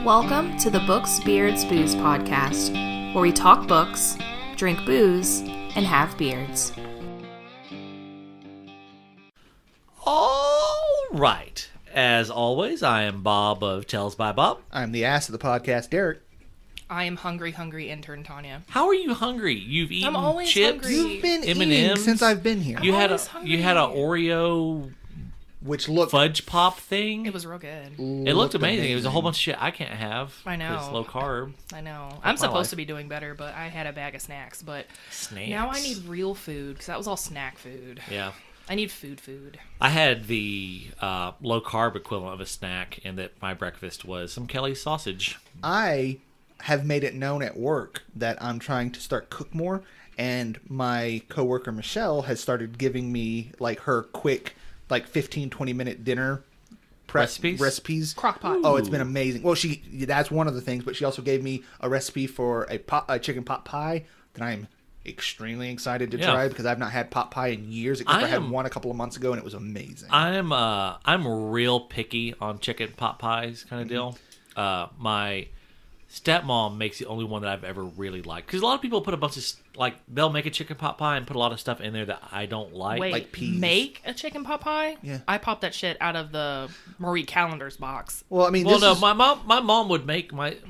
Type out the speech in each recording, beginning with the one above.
Welcome to the Books, Beards, Booze podcast, where we talk books, drink booze, and have beards. All right. As always, I am Bob of Tales by Bob. I'm the ass of the podcast, Derek. I am hungry intern Tanya. How are you hungry? You've eaten I'm always chips, hungry. You've been M&Ms? eating since I've been here. You had always hungry. you had a Oreo Which looked fudge pop thing. It was real good. It looked amazing. It was a whole bunch of shit I can't have. I know. It's low carb. I know. Like I'm my supposed life. to be doing better, but I had a bag of snacks. But Snacks. now I need real food because that was all snack food. Yeah. I need food. I had the low carb equivalent of a snack, and that my breakfast was some Kelly's sausage. I have made it known at work that I'm trying to start cook more, and my coworker Michelle has started giving me like her quick, like 15-20 minute dinner recipes. Crock pot. Oh, it's been amazing. Well, that's one of the things, but she also gave me a recipe for a chicken pot pie that I'm extremely excited to try because I've not had pot pie in years. Except I had one a couple of months ago, and it was amazing. I'm real picky on chicken pot pies kind of deal. My stepmom makes the only one that I've ever really liked, because a lot of people put a bunch of they'll make a chicken pot pie and put a lot of stuff in there that I don't like. Wait, like peas. Make a chicken pot pie? Yeah. I popped that shit out of the Marie Callender's box. Well, I mean, my mom would make like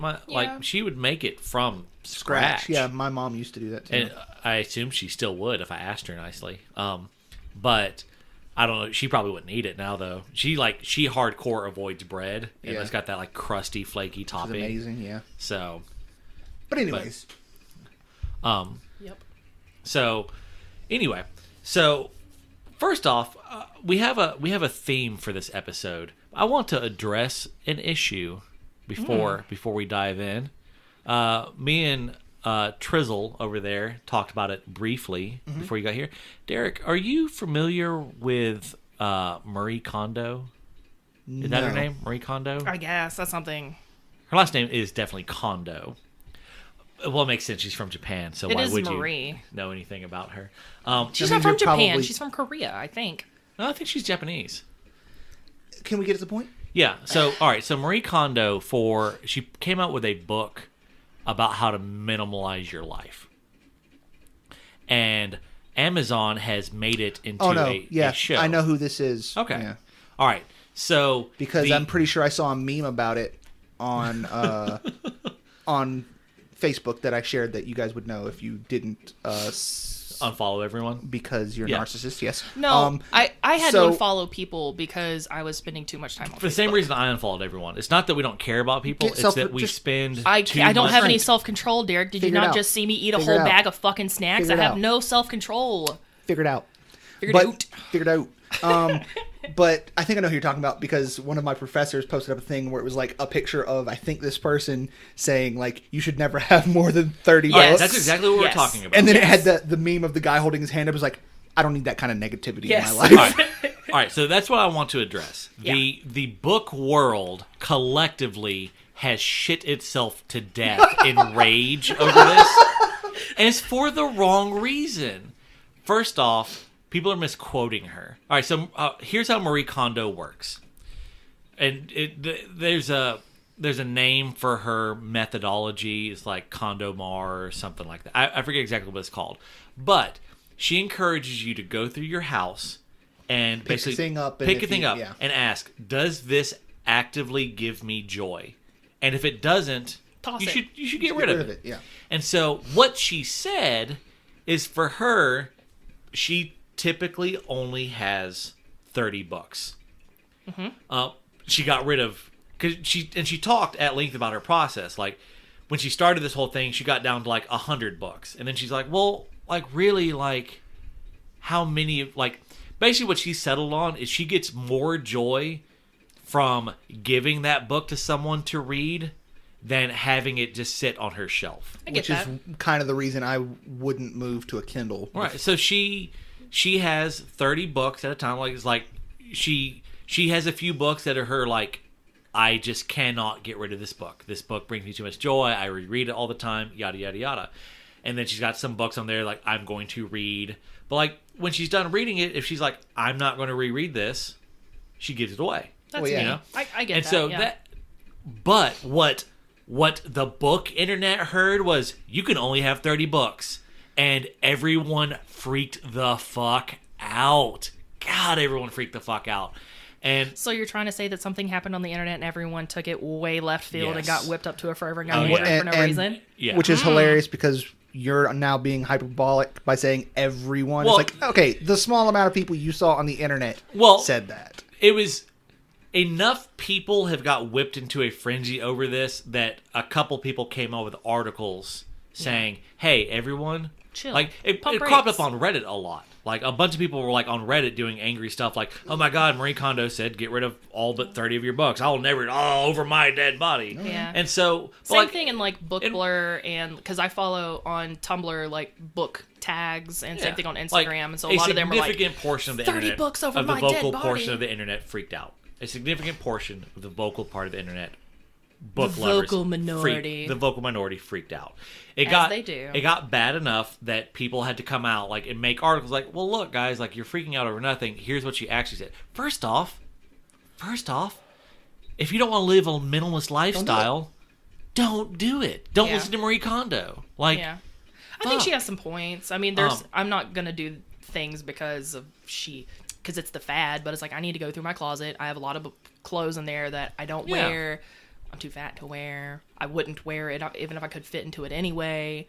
she would make it from scratch. Yeah, my mom used to do that too. And I assume she still would if I asked her nicely. But I don't know. She probably wouldn't eat it now, though. She hardcore avoids bread, and it's got that like crusty, flaky topping. It's amazing, yeah. So, but anyways, Yep. So, anyway, first off, we have a theme for this episode. I want to address an issue before we dive in. Me and Trizzle over there talked about it briefly before you got here. Derek, are you familiar with Marie Kondo? Is that her name? Marie Kondo? I guess that's something. Her last name is definitely Kondo. Well, it makes sense. She's from Japan, so why would Marie. you know anything about her? She's not from Japan. She's from Korea, I think. No, I think she's Japanese. can we get to the point? Yeah. So, all right. So Marie Kondo, she came out with a book about how to minimalize your life, and Amazon has made it into a show. I know who this is. Okay. Yeah. All right. So because I'm pretty sure I saw a meme about it on on Facebook that I shared that you guys would know if you didn't unfollow everyone because you're a narcissist. Yes. No, I had to unfollow people because I was spending too much time on for Facebook. the same reason I unfollowed everyone. It's not that we don't care about people. It's that we spend. I don't have any self-control, Derek. Did you not just see me eat a whole bag of fucking snacks? I have no self-control. Figured out. Figured out. But I think I know who you're talking about because one of my professors posted up a thing where it was like a picture of, I think, this person saying like, you should never have more than 30 books. Yes, that's exactly what we're talking about. And then it had the meme of the guy holding his hand up. It was like, I don't need that kind of negativity in my life. All right, so that's what I want to address. The book world collectively has shit itself to death in rage over this. And it's for the wrong reason. First off, people are misquoting her. All right, so here's how Marie Kondo works. And there's a name for her methodology. It's like Kondomar or something like that. I forget exactly what it's called. But she encourages you to go through your house and basically pick a thing up and ask, does this actively give me joy? And if it doesn't, you should get rid of it. Yeah. And so what she said is for her, she typically only has 30 books. She got rid of she talked at length about her process. Like when she started this whole thing, she got down to like 100 books, and then she's like, "Well, like really, like how many?" Like basically, what she settled on is she gets more joy from giving that book to someone to read than having it just sit on her shelf. Which is kind of the reason I wouldn't move to a Kindle. Right. So she has 30 books at a time. Like it's like she has a few books that are her like, I just cannot get rid of this book. This book brings me too much joy. I reread it all the time. Yada yada yada. And then she's got some books on there like I'm going to read. But like when she's done reading it, if she's like I'm not going to reread this, she gives it away. That's me. You know? I get that. And so But what the book internet heard was you can only have 30 books. And everyone freaked the fuck out. God, everyone freaked the fuck out. And so you're trying to say that something happened on the internet and everyone took it way left field and got whipped up to a forever and got for no reason? Yeah. Which is hilarious because you're now being hyperbolic by saying everyone. Well, it's like, okay, the small amount of people you saw on the internet said that. It was enough people have got whipped into a frenzy over this that a couple people came out with articles saying, hey, everyone... Chill. Like it cropped up on Reddit a lot. Like a bunch of people were like on Reddit doing angry stuff like, oh my god, Marie Kondo said get rid of all but 30 of your books. I'll never over my dead body. Yeah. And so same thing in like Bookblur and because I follow on Tumblr like book tags and same thing on Instagram like, and so a lot of them are like significant portion of the 30 internet books over of the my vocal dead body. portion of the internet freaked out. A significant portion of the vocal part of the internet book the lovers vocal minority. The vocal minority freaked out. They do. It got bad enough that people had to come out like and make articles like, well, look, guys, like you're freaking out over nothing. Here's what she actually said. First off, if you don't want to live a minimalist lifestyle, don't do it. Don't listen to Marie Kondo. Like, I think she has some points. I mean, I'm not gonna do things because it's the fad, but it's like I need to go through my closet. I have a lot of clothes in there that I don't wear. I'm too fat to wear. I wouldn't wear it even if I could fit into it anyway.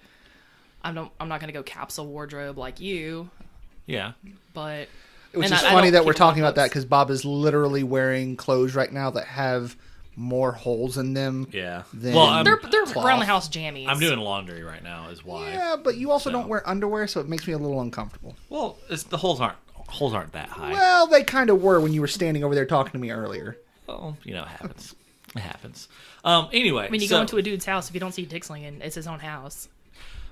I'm not going to go capsule wardrobe like you. Yeah. But which is funny that we're talking about that because Bob is literally wearing clothes right now that have more holes in them. Yeah. Well, they're around the house jammies. I'm doing laundry right now is why. Yeah, but you also don't wear underwear, so it makes me a little uncomfortable. Well, the holes aren't that high. Well, they kind of were when you were standing over there talking to me earlier. Well, it happens. It happens. Anyway. When you go into a dude's house, if you don't see dick slinging, it's his own house.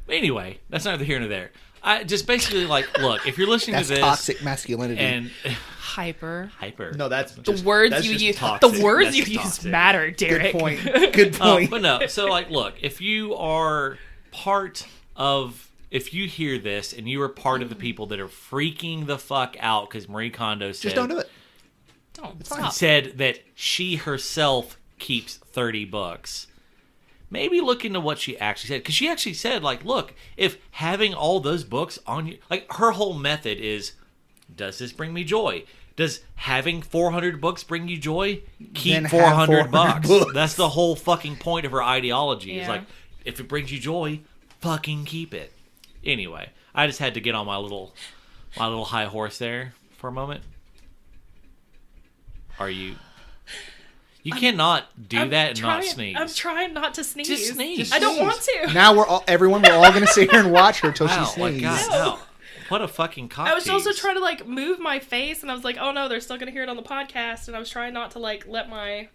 Anyway, that's neither here nor there. I just basically like, look, if you're listening to this. That's toxic masculinity. And hyper. No, that's the words you use. The words you use matter, Derek. Good point. Good point. But no, so like, look, if you are if you hear this and you are part of the people that are freaking the fuck out because Marie Kondo said, just don't do it. Don't stop. Said that she herself keeps 30 books. Maybe look into what she actually said. Because she actually said, like, look, if having all those books on you... Like, her whole method is, does this bring me joy? Does having 400 books bring you joy? Keep 400 bucks. That's the whole fucking point of her ideology. Yeah. Is like, if it brings you joy, fucking keep it. Anyway, I just had to get on my little high horse there for a moment. Are you... You cannot do that and not sneeze. I'm trying not to sneeze. Just sneeze. I don't want to. Now we're all going to sit here and watch her till she sneezes. Like, God, no. What a fucking cock I was tease. also trying to like move my face, and I was like, oh no, they're still going to hear it on the podcast, and I was trying not to like let my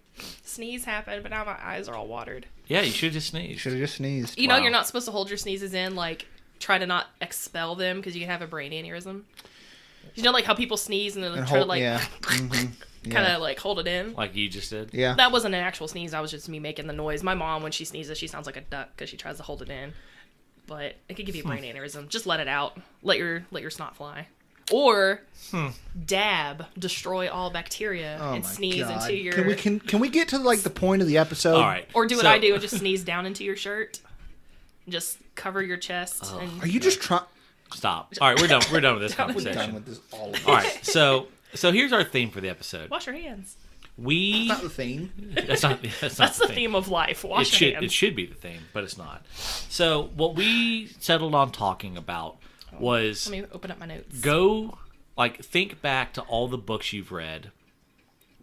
sneeze happen, but now my eyes are all watered. Yeah, you should have just sneezed. You know, you're not supposed to hold your sneezes in, like try to not expel them because you can have a brain aneurysm. You know, like how people sneeze and they try to like kind of like hold it in. Like you just did? Yeah. That wasn't an actual sneeze. That was just me making the noise. My mom, when she sneezes, she sounds like a duck because she tries to hold it in. But it could give you a brain aneurysm. Just let it out. Let your snot fly. Or dab, destroy all bacteria and sneeze into your... Can we get to like the point of the episode? All right. Or do what I do and just sneeze down into your shirt. Just cover your chest. And... Are you just trying... Stop. All right, we're done. We're done with this conversation. We're done with this all right, so here's our theme for the episode. Wash your hands. That's not the theme. That's the theme of life. Wash your hands. It should be the theme, but it's not. So what we settled on talking about was... Let me open up my notes. Think back to all the books you've read.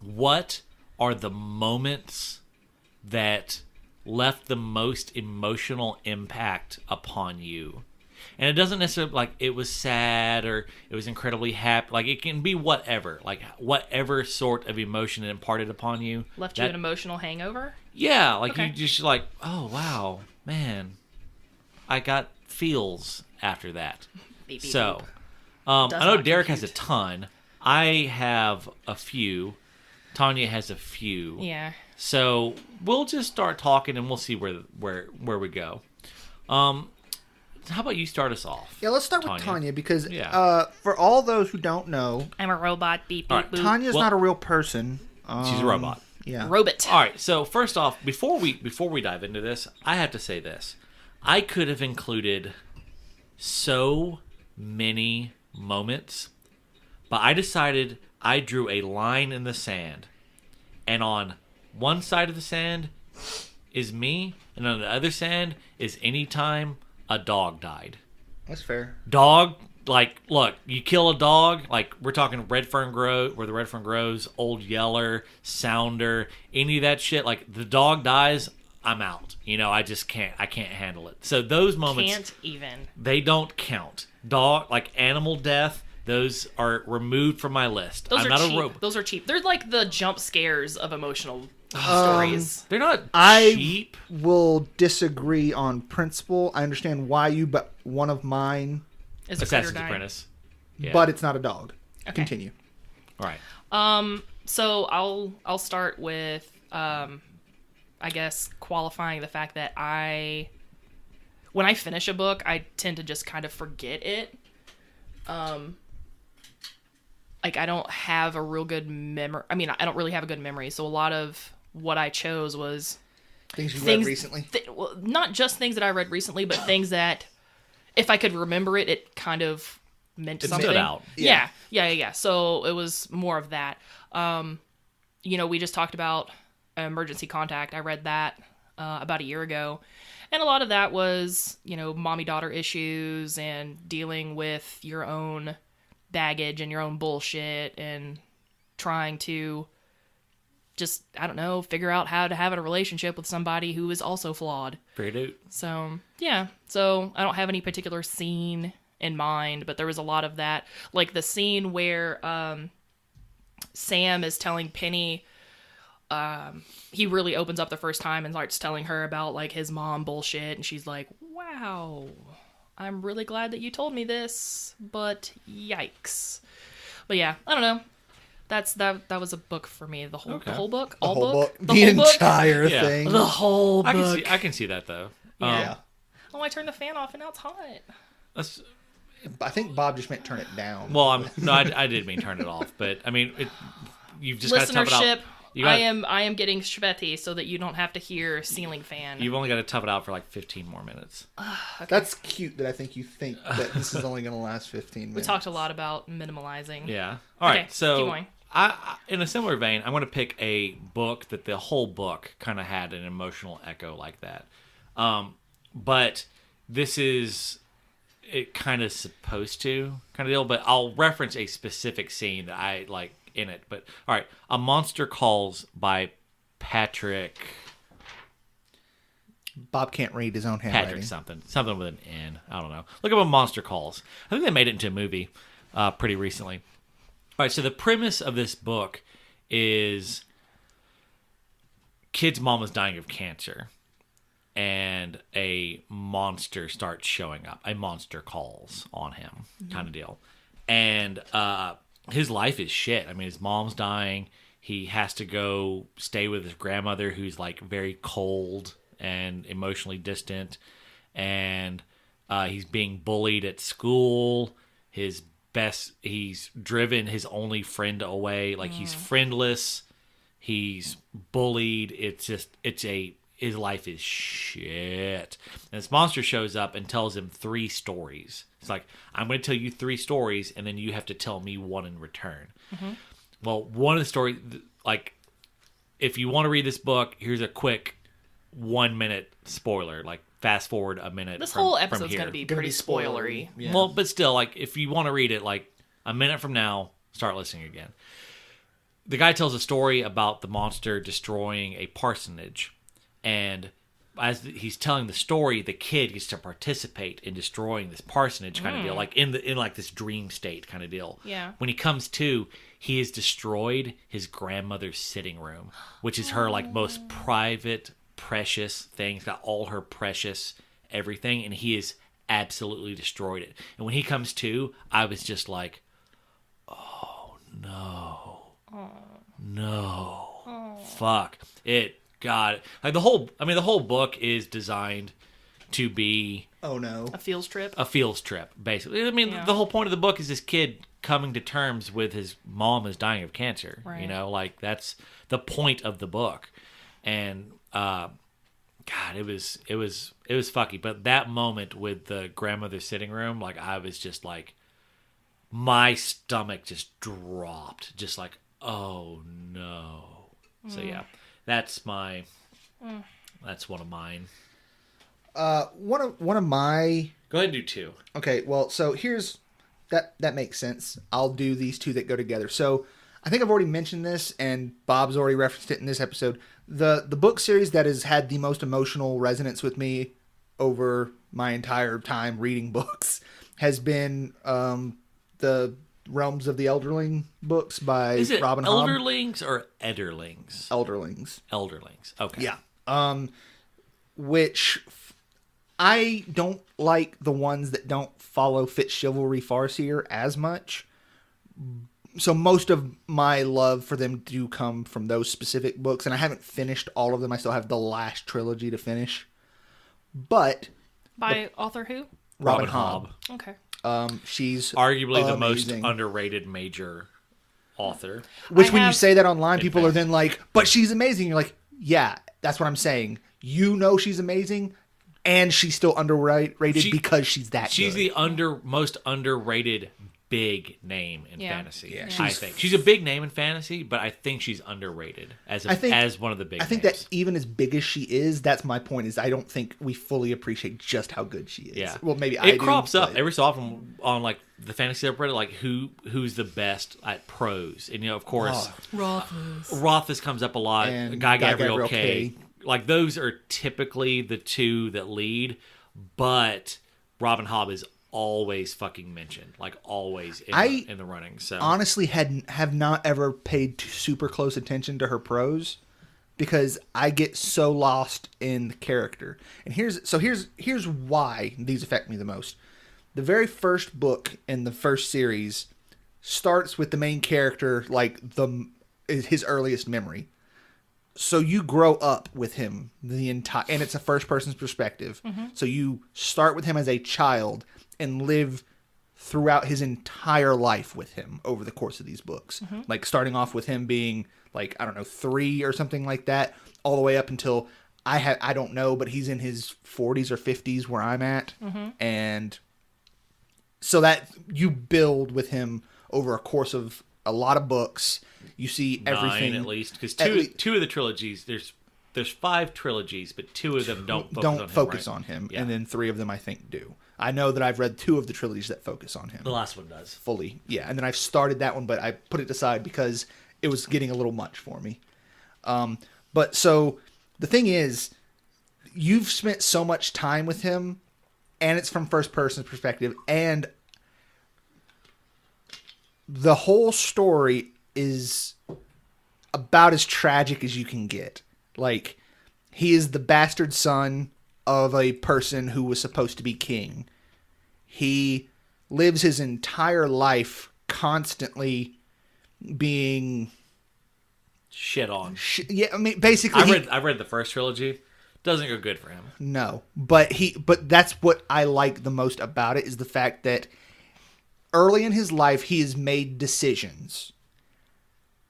What are the moments that left the most emotional impact upon you? And it doesn't necessarily, like, it was sad or it was incredibly happy. Like, it can be whatever. Like, whatever sort of emotion it imparted upon you. Left you an emotional hangover? Yeah. Like, you just like, oh, wow, man. I got feels after that. Beep, beep, so, beep. I know Derek has a ton. I have a few. Tanya has a few. Yeah. So, we'll just start talking and we'll see where we go. How about you start us off? Yeah, let's start with Tanya because for all those who don't know... I'm a robot, beep, beep, boop. Tanya's not a real person. She's a robot. Yeah. Robot. All right. So first off, before we dive into this, I have to say this. I could have included so many moments, but I decided I drew a line in the sand, and on one side of the sand is me, and on the other sand is any time a dog died. That's fair. Dog, like, look, you kill a dog, like, we're talking Red Fern Grove, where the Red Fern grows, Old Yeller, Sounder, any of that shit. Like, the dog dies, I'm out. You know, I can't handle it. So those moments, Can't even. they don't count. Dog, like animal death, those are removed from my list. Those I'm are not cheap. a robot. Those are cheap. They're like the jump scares of emotional stories. They're not I cheap. will disagree on principle. I understand why you, but one of mine, Is a critter Assassin's dying. Apprentice. Yeah. but it's not a dog. Okay. Continue. All right. So I'll start with I guess qualifying the fact that when I finish a book, I tend to just kind of forget it. Like I don't have a real good memory. I mean, I don't really have a good memory. So a lot of what I chose was Things you read recently. well, not just things that I read recently, but things that if I could remember it, it kind of meant It something. stood out. Yeah. So it was more of that. We just talked about Emergency Contact. I read that about a year ago. And a lot of that was, mommy-daughter issues and dealing with your own baggage and your own bullshit and trying to just, I don't know, figure out how to have a relationship with somebody who is also flawed. Pretty dude. So, yeah. So, I don't have any particular scene in mind, but there was a lot of that. Like the scene where Sam is telling Penny, he really opens up the first time and starts telling her about, like, his mom bullshit, and she's like, wow, I'm really glad that you told me this, but yikes. But yeah, I don't know. That was a book for me. The whole book? The whole book. The The whole book? entire Yeah. thing. The whole book. I can see that though. Yeah. Oh, I turned the fan off and now it's hot. That's, I think Bob just meant turn it down. well, I did mean turn it off, but I mean, you've just got to tough it Listenership, out. I am getting sweaty so that you don't have to hear ceiling fan. You've only got to tough it out for like 15 more minutes. That's cute that I think you think that this is only going to last 15 minutes. We talked a lot about minimalizing. Yeah. All right. Okay, So keep going. I, in a similar vein, I'm going to pick a book that the whole book kind of had an emotional echo like that. But this is it kind of supposed to kind of deal. But I'll reference a specific scene that I like in it. But all right, A Monster Calls by Patrick. Bob can't read his own handwriting. Patrick something with an N. I don't know. Look up A Monster Calls. I think they made it into a movie pretty recently. All right, so the premise of this book is kid's mom is dying of cancer, and a monster starts showing up. A monster calls on him, kind of deal. And his life is shit. I mean, his mom's dying. He has to go stay with his grandmother, who's like very cold and emotionally distant. And he's being bullied at school. He's driven his only friend away. Like he's friendless. He's bullied. His life is shit. And this monster shows up and tells him 3 stories. It's like, I'm going to tell you 3 stories, and then you have to tell me one in return. Mm-hmm. Well, one of the stories, like, if you want to read this book, here's a quick 1-minute spoiler. Like, fast forward a minute. This from, whole from episode's here. going to be pretty spoilery. Yeah. Well, but still, like, if you want to read it, like, a minute from now, start listening again. The guy tells a story about the monster destroying a parsonage. And as he's telling the story, the kid gets to participate in destroying this parsonage kind of deal, like in like this dream state kind of deal. Yeah. When he comes to, he has destroyed his grandmother's sitting room, which is her like most private, precious thing. It's got all her precious everything, and he has absolutely destroyed it. And when he comes to, I was just like, oh no, no, fuck it. God, like the whole book is designed to be Oh no. A feels trip. a feels trip, basically. I mean, Yeah. the whole point of the book is this kid coming to terms with his mom is dying of cancer. Right. You know, like that's the point of the book. And God, it was fucky. But that moment with the grandmother's sitting room, like I was just like, my stomach just dropped, just like, oh no. So yeah, that's one of mine. One of my. Go ahead and do two. Okay, well, so here's that makes sense. I'll do these two that go together. So I think I've already mentioned this, and Bob's already referenced it in this episode. The book series that has had the most emotional resonance with me over my entire time reading books has been the Realms of the Elderling books by Is it Robin Hobb. Elderlings or Ederlings? Elderlings. Elderlings. Okay. Yeah. Which I don't like the ones that don't follow Fitz Chivalry Farseer as much. So most of my love for them do come from those specific books, and I haven't finished all of them. I still have the last trilogy to finish. But by author who? Robin Hobb. Okay. She's arguably the most amazing. Underrated major author. Which when you say that online, people are then like, but she's amazing. You're like, yeah, that's what I'm saying. You know she's amazing, and she's still underrated because she's that She's good. the most underrated big name in fantasy. Yeah, I think she's a big name in fantasy, but I think she's underrated as one of the big. I think names. that even as big as she is, that's my point. Is I don't think we fully appreciate just how good she is. Yeah. Well, maybe it crops up every so often on like the fantasy subreddit, like who's the best at prose, and of course, Rothfuss comes up a lot. And Guy Guy Gabriel Gabriel K. Like those are typically the two that lead, but Robin Hobb is always fucking mentioned, like always in the running. So honestly have not ever paid super close attention to her prose because I get so lost in the character. And here's why these affect me the most. The very first book in the first series starts with the main character like his earliest memory. So you grow up with him and it's a first person's perspective. Mm-hmm. So you start with him as a child and live throughout his entire life with him over the course of these books. Mm-hmm. Like starting off with him being like, I don't know, 3 or something like that, all the way up until I don't know, but he's in his 40s or 50s where I'm at. Mm-hmm. And so that you build with him over a course of a lot of books. You see everything 9 at least, because two of the trilogies, there's 5 trilogies, but 2 of them don't focus on him, and then 3 of them I think do. I know that I've read 2 of the trilogies that focus on him. The last one does fully, yeah. And then I've started that one, but I put it aside because it was getting a little much for me. But so the thing is, you've spent so much time with him, and it's from first person perspective, and the whole story is about as tragic as you can get. Like, he is the bastard son of a person who was supposed to be king. He lives his entire life constantly being shit on. Yeah, I mean, basically, I read the first trilogy. Doesn't go good for him. No, but that's what I like the most about it, is the fact that early in his life he has made decisions,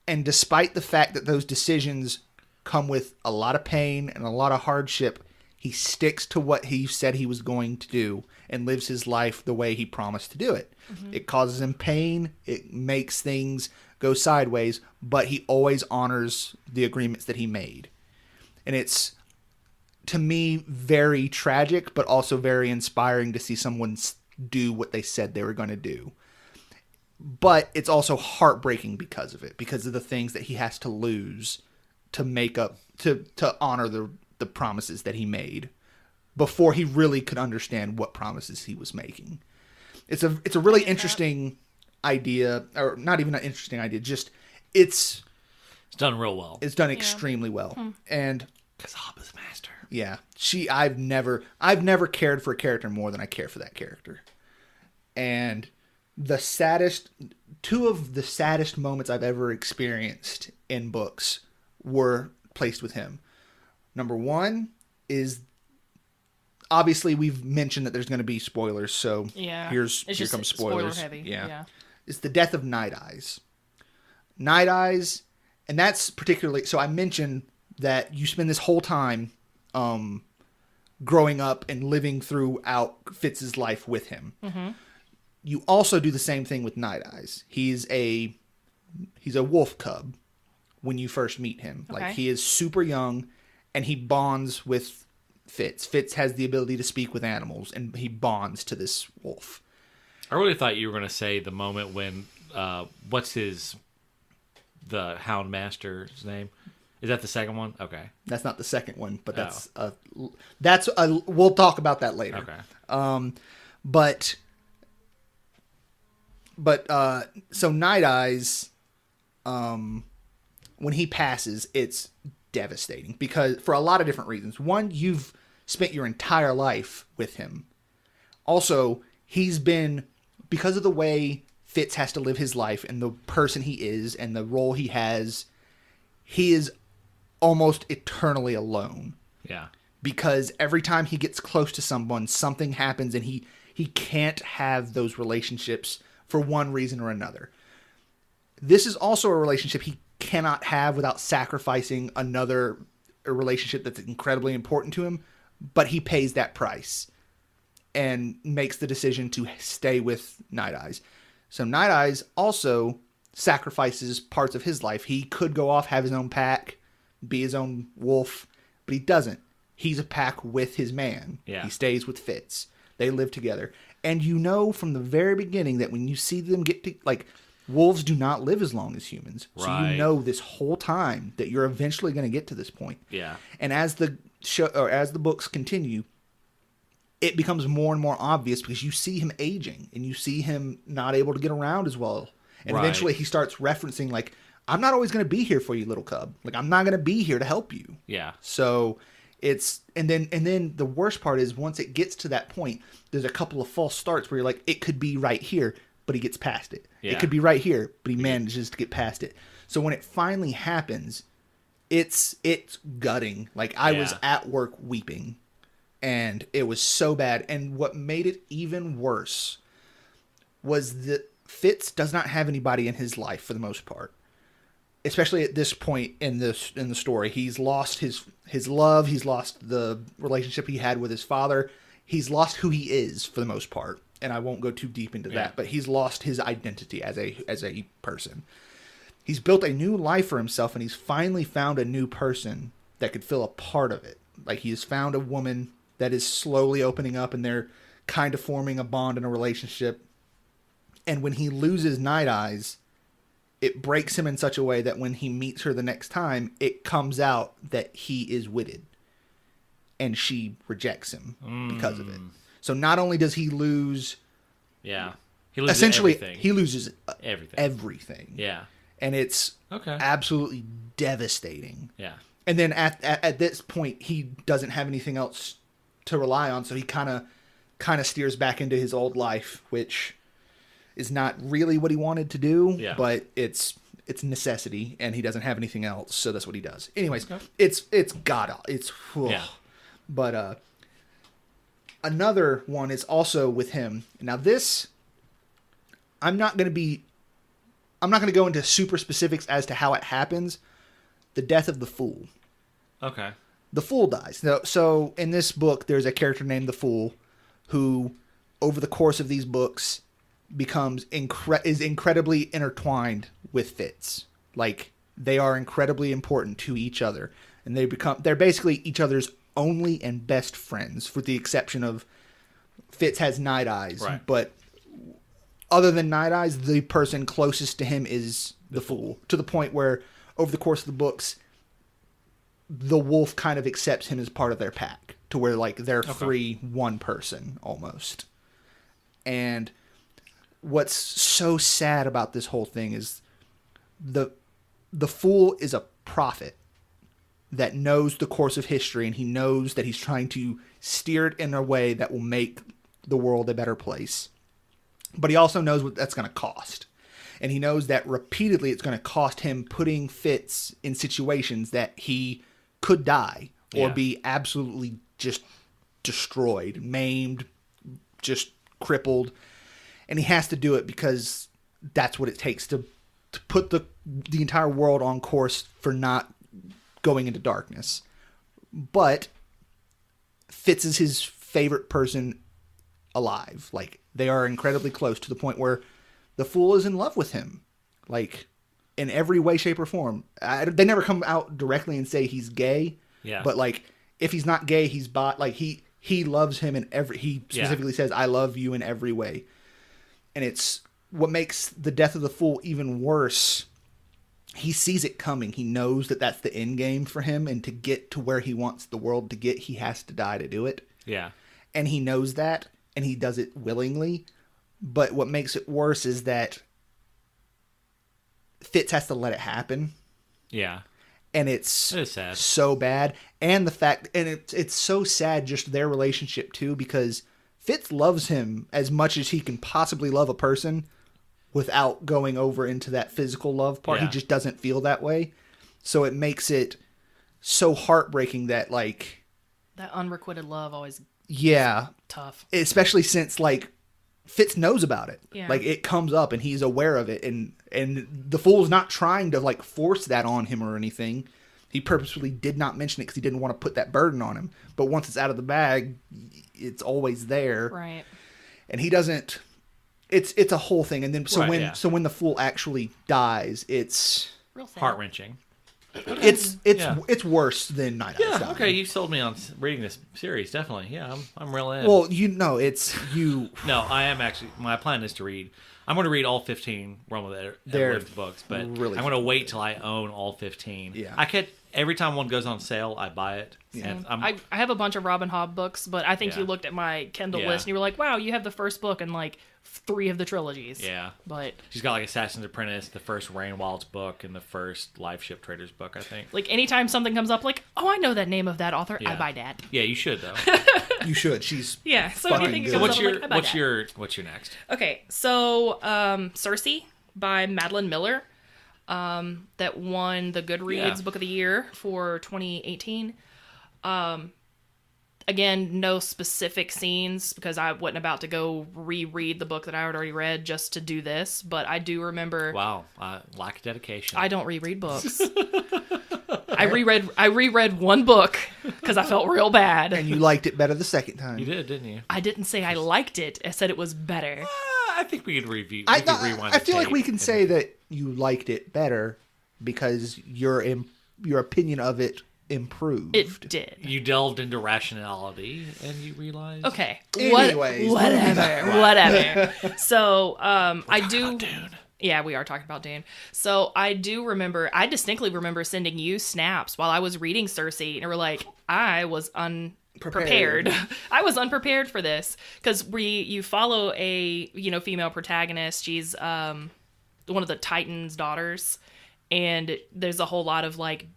and despite the fact that those decisions come with a lot of pain and a lot of hardship, he sticks to what he said he was going to do and lives his life the way he promised to do it. Mm-hmm. It causes him pain. It makes things go sideways, but he always honors the agreements that he made. And it's, to me, very tragic, but also very inspiring to see someone do what they said they were going to do. But it's also heartbreaking because of it, because of the things that he has to lose to make up, to honor the promises that he made before he really could understand what promises he was making. It's a really interesting idea, or not even an interesting idea, just it's done real well. It's done extremely well. And because Hobb is master. Yeah. I've never cared for a character more than I care for that character. And two of the saddest moments I've ever experienced in books were placed with him. Number 1 is, obviously we've mentioned that there's going to be spoilers, so here comes spoilers. Spoiler heavy. Yeah. is the death of Night Eyes. Night Eyes, and that's particularly... So I mentioned that you spend this whole time growing up and living throughout Fitz's life with him. Mm-hmm. You also do the same thing with Night Eyes. He's a wolf cub when you first meet him. Okay. Like, he is super young, and he bonds with Fitz. Fitz has the ability to speak with animals, and he bonds to this wolf. I really thought you were going to say the moment when, the Hound Master's name? Is that the second one? Okay. That's not the second one, but we'll talk about that later. Okay. So Night Eyes, when he passes, it's devastating because for a lot of different reasons. One, you've spent your entire life with him. Also, he's been, because of the way Fitz has to live his life and the person he is and the role he has, he is almost eternally alone. Yeah. Because every time he gets close to someone, something happens and he can't have those relationships for one reason or another. This is also a relationship he cannot have without sacrificing a relationship that's incredibly important to him, but he pays that price and makes the decision to stay with Night Eyes. So Night Eyes also sacrifices parts of his life. He could go off, have his own pack, be his own wolf, but he doesn't. He's a pack with his man. Yeah. He stays with Fitz. They live together. And you know from the very beginning that when you see them get to, like, wolves do not live as long as humans. So right. you know this whole time that you're eventually going to get to this point. Yeah. And as the show, or as the books continue, it becomes more and more obvious because you see him aging and you see him not able to get around as well. And right. eventually he starts referencing, like, I'm not always going to be here for you, little cub. Like, I'm not going to be here to help you. Yeah. So it's, and then the worst part is once it gets to that point, there's a couple of false starts where you're like, it could be right here, but he gets past it. Yeah. It could be right here, but he manages to get past it. So when it finally happens, it's gutting. Like, I was at work weeping, and it was so bad. And what made it even worse was that Fitz does not have anybody in his life for the most part. Especially at this point in the story, he's lost his love. He's lost the relationship he had with his father. He's lost who he is for the most part, and I won't go too deep into that. But he's lost his identity as a person. He's built a new life for himself, and he's finally found a new person that could fill a part of it. Like, he has found a woman that is slowly opening up, and they're kind of forming a bond and a relationship. And when he loses Night Eyes, it breaks him in such a way that when he meets her the next time, it comes out that he is witted. And she rejects him because of it. So not only does he lose... Yeah. He loses essentially, everything. he loses everything. Yeah. And it's absolutely devastating. Yeah. And then at this point, he doesn't have anything else to rely on, so he kind of steers back into his old life, which is not really what he wanted to do, but it's necessity, and he doesn't have anything else, so that's what he does. Anyways, it's But another one is also with him. Now this, I'm not going to go into super specifics as to how it happens. The death of the Fool. Okay. The Fool dies. So in this book, there's a character named the Fool who, over the course of these books, becomes is incredibly intertwined with Fitz. Like, they are incredibly important to each other, and they're basically each other's only and best friends, with the exception of Fitz has Night Eyes, right. But other than Night Eyes, the person closest to him is the Fool, to the point where over the course of the books, the wolf kind of accepts him as part of their pack, to where, like, they're free one person almost. And what's so sad about this whole thing is the Fool is a prophet that knows the course of history, and he knows that he's trying to steer it in a way that will make the world a better place. But he also knows what that's going to cost. And he knows that repeatedly it's going to cost him putting Fitz in situations that he could die or be absolutely just destroyed, maimed, just crippled. And he has to do it because that's what it takes to put the entire world on course for not going into darkness. But Fitz is his favorite person alive. Like, they are incredibly close to the point where the Fool is in love with him. Like, in every way, shape, or form. They never come out directly and say he's gay. Yeah. But, like, if he's not gay, he's like, he loves him in every... He specifically says, I love you in every way. And it's what makes the death of the Fool even worse. He sees it coming. He knows that that's the end game for him. And to get to where he wants the world to get, he has to die to do it. Yeah. And he knows that. And he does it willingly. But what makes it worse is that Fitz has to let it happen. Yeah. And it's sad. So bad. And the fact, and it's so sad, just their relationship too, because Fitz loves him as much as he can possibly love a person without going over into that physical love part. Yeah. He just doesn't feel that way. So it makes it so heartbreaking that, like... That unrequited love always tough. Especially since, like, Fitz knows about it. Yeah. Like, it comes up and he's aware of it. And the Fool's not trying to, like, force that on him or anything. He purposefully did not mention it because he didn't want to put that burden on him. But once it's out of the bag, it's always there. Right. And he doesn't... It's a whole thing. And then so when the Fool actually dies, it's... Real sad. Heart-wrenching. It's worse than Night Owl's dying. Okay, you sold me on reading this series, definitely. Yeah, I'm real in. Well, it's you. No, I am actually. My plan is to read. I'm going to read all 15 Realm of the Edwards books, but really I'm going to wait till I own all 15. Yeah. Every time one goes on sale, I buy it. Yeah. And I have a bunch of Robin Hobb books, but I think you looked at my Kindle list and you were like, wow, you have the first book and like 3 of the trilogies. Yeah. But she's got like Assassin's Apprentice, the first Rainwald's book, and the first Life Ship Traders book, I think. Like anytime something comes up, like, oh, I know that name of that author, I buy that. Yeah, you should though. You should. She's so anything good. comes So up, what's your next? Okay, so Circe by Madeline Miller. That won the Goodreads Book of the Year for 2018. Again, no specific scenes because I wasn't about to go reread the book that I had already read just to do this. But I do remember. Wow, lack of dedication. I don't reread books. I reread one book because I felt real bad. And you liked it better the second time. You did, didn't you? I didn't say I liked it. I said it was better. I think we could review. I feel like we can say that you liked it better because your opinion of it improved. It did. You delved into rationality and you realized. Okay. Anyways, whatever. So I do. Dune. Yeah, we are talking about Dune. So I distinctly remember sending you snaps while I was reading Circe, and we're like, I was unprepared. I was unprepared for this because you follow a female protagonist. She's one of the Titan's daughters, and there's a whole lot of like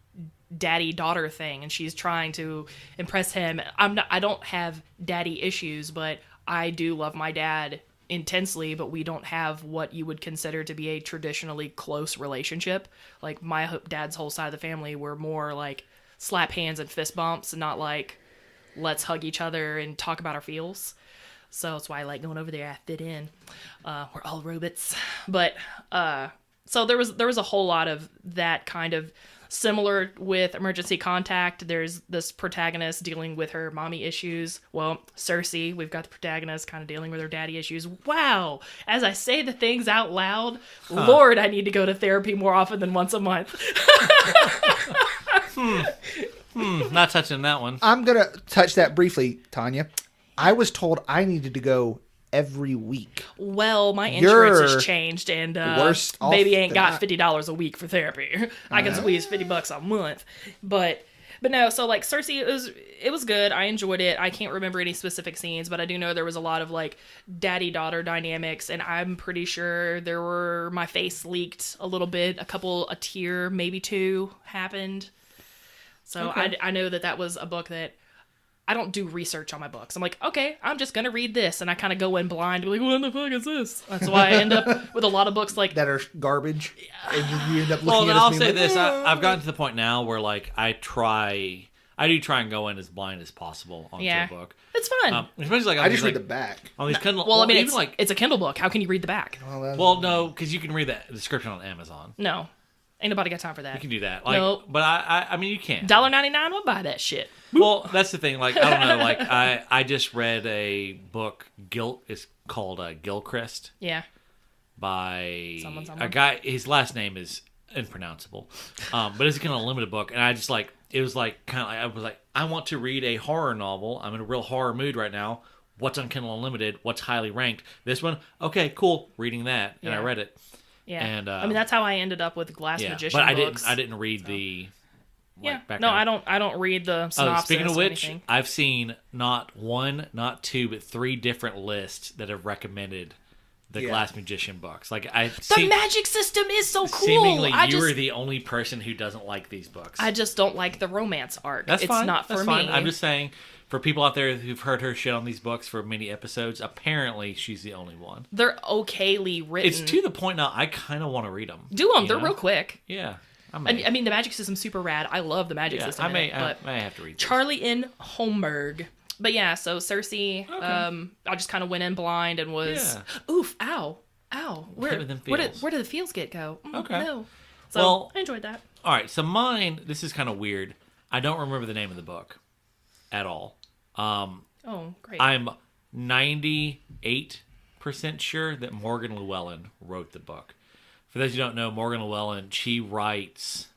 daddy-daughter thing, and she's trying to impress him. I don't have daddy issues, but I do love my dad intensely, but we don't have what you would consider to be a traditionally close relationship. Like my dad's whole side of the family were more like slap hands and fist bumps, and not like let's hug each other and talk about our feels. So that's why I like going over there. I fit in. We're all robots. But so there was a whole lot of that kind of similar with Emergency Contact. There's this protagonist dealing with her mommy issues. Well, Circe, we've got the protagonist kind of dealing with her daddy issues. Wow. As I say the things out loud, Lord, I need to go to therapy more often than once a month. Not touching that one. I'm going to touch that briefly, Tanya. I was told I needed to go every week. Well, my insurance has changed, and baby ain't got $50 a week for therapy. I can squeeze $50 a month, but no. So like Circe, it was good. I enjoyed it. I can't remember any specific scenes, but I do know there was a lot of like daddy-daughter dynamics, and I'm pretty sure my face leaked a little bit. A tear, maybe 2 happened. So okay. I know that was a book that. I don't do research on my books. I'm like, okay, I'm just going to read this. And I kind of go in blind. Be like, what the fuck is this? That's why I end up with a lot of books like... that are garbage. And you end up looking at I'll say this. I've gotten to the point now where like I I do try and go in as blind as possible onto a book. It's fun. Especially like I just read the back. On these Kindle. Well, I mean, even it's a Kindle book. How can you read the back? Well, no, because you can read the description on Amazon. No, ain't nobody got time for that. You can do that. No. But I mean, you can. $1.99, I'll buy that shit. Well, that's the thing. Like, I don't know. Like, I just read a book. It's called Gilchrist. Yeah. By someone. A guy. His last name is impronounceable. But it's kind of a limited book, and I just like. It was like kind of like I was like, I want to read a horror novel. I'm in a real horror mood right now. What's on Kindle Unlimited? What's highly ranked? This one, okay, cool. Reading that, and I read it. Yeah, and I mean that's how I ended up with Glass Magician but books. I didn't read the. No, I don't read the synopsis. Speaking of which, anything. I've seen not one, not two, but 3 different lists that have recommended the Glass Magician books. Like the magic system is so cool. Seemingly, you are the only person who doesn't like these books. I just don't like the romance arc. That's fine. It's not for That's me. Fine. I'm just saying, for people out there who've heard her shit on these books for many episodes, apparently she's the only one. They're okayly written. It's to the point now. I kind of want to read them. Do them. They're real quick. Yeah. I mean, the magic system's super rad. I love the magic system. I may have to read this. Charlie in Holmberg. But yeah, so Cersei, I just kind of went in blind and was, oof, ow. Where did the feels go? Okay. No. So I enjoyed that. All right, so mine, this is kind of weird. I don't remember the name of the book at all. Great. I'm 98% sure that Morgan Llewellyn wrote the book. For those who don't know, Morgan Llewellyn, she writes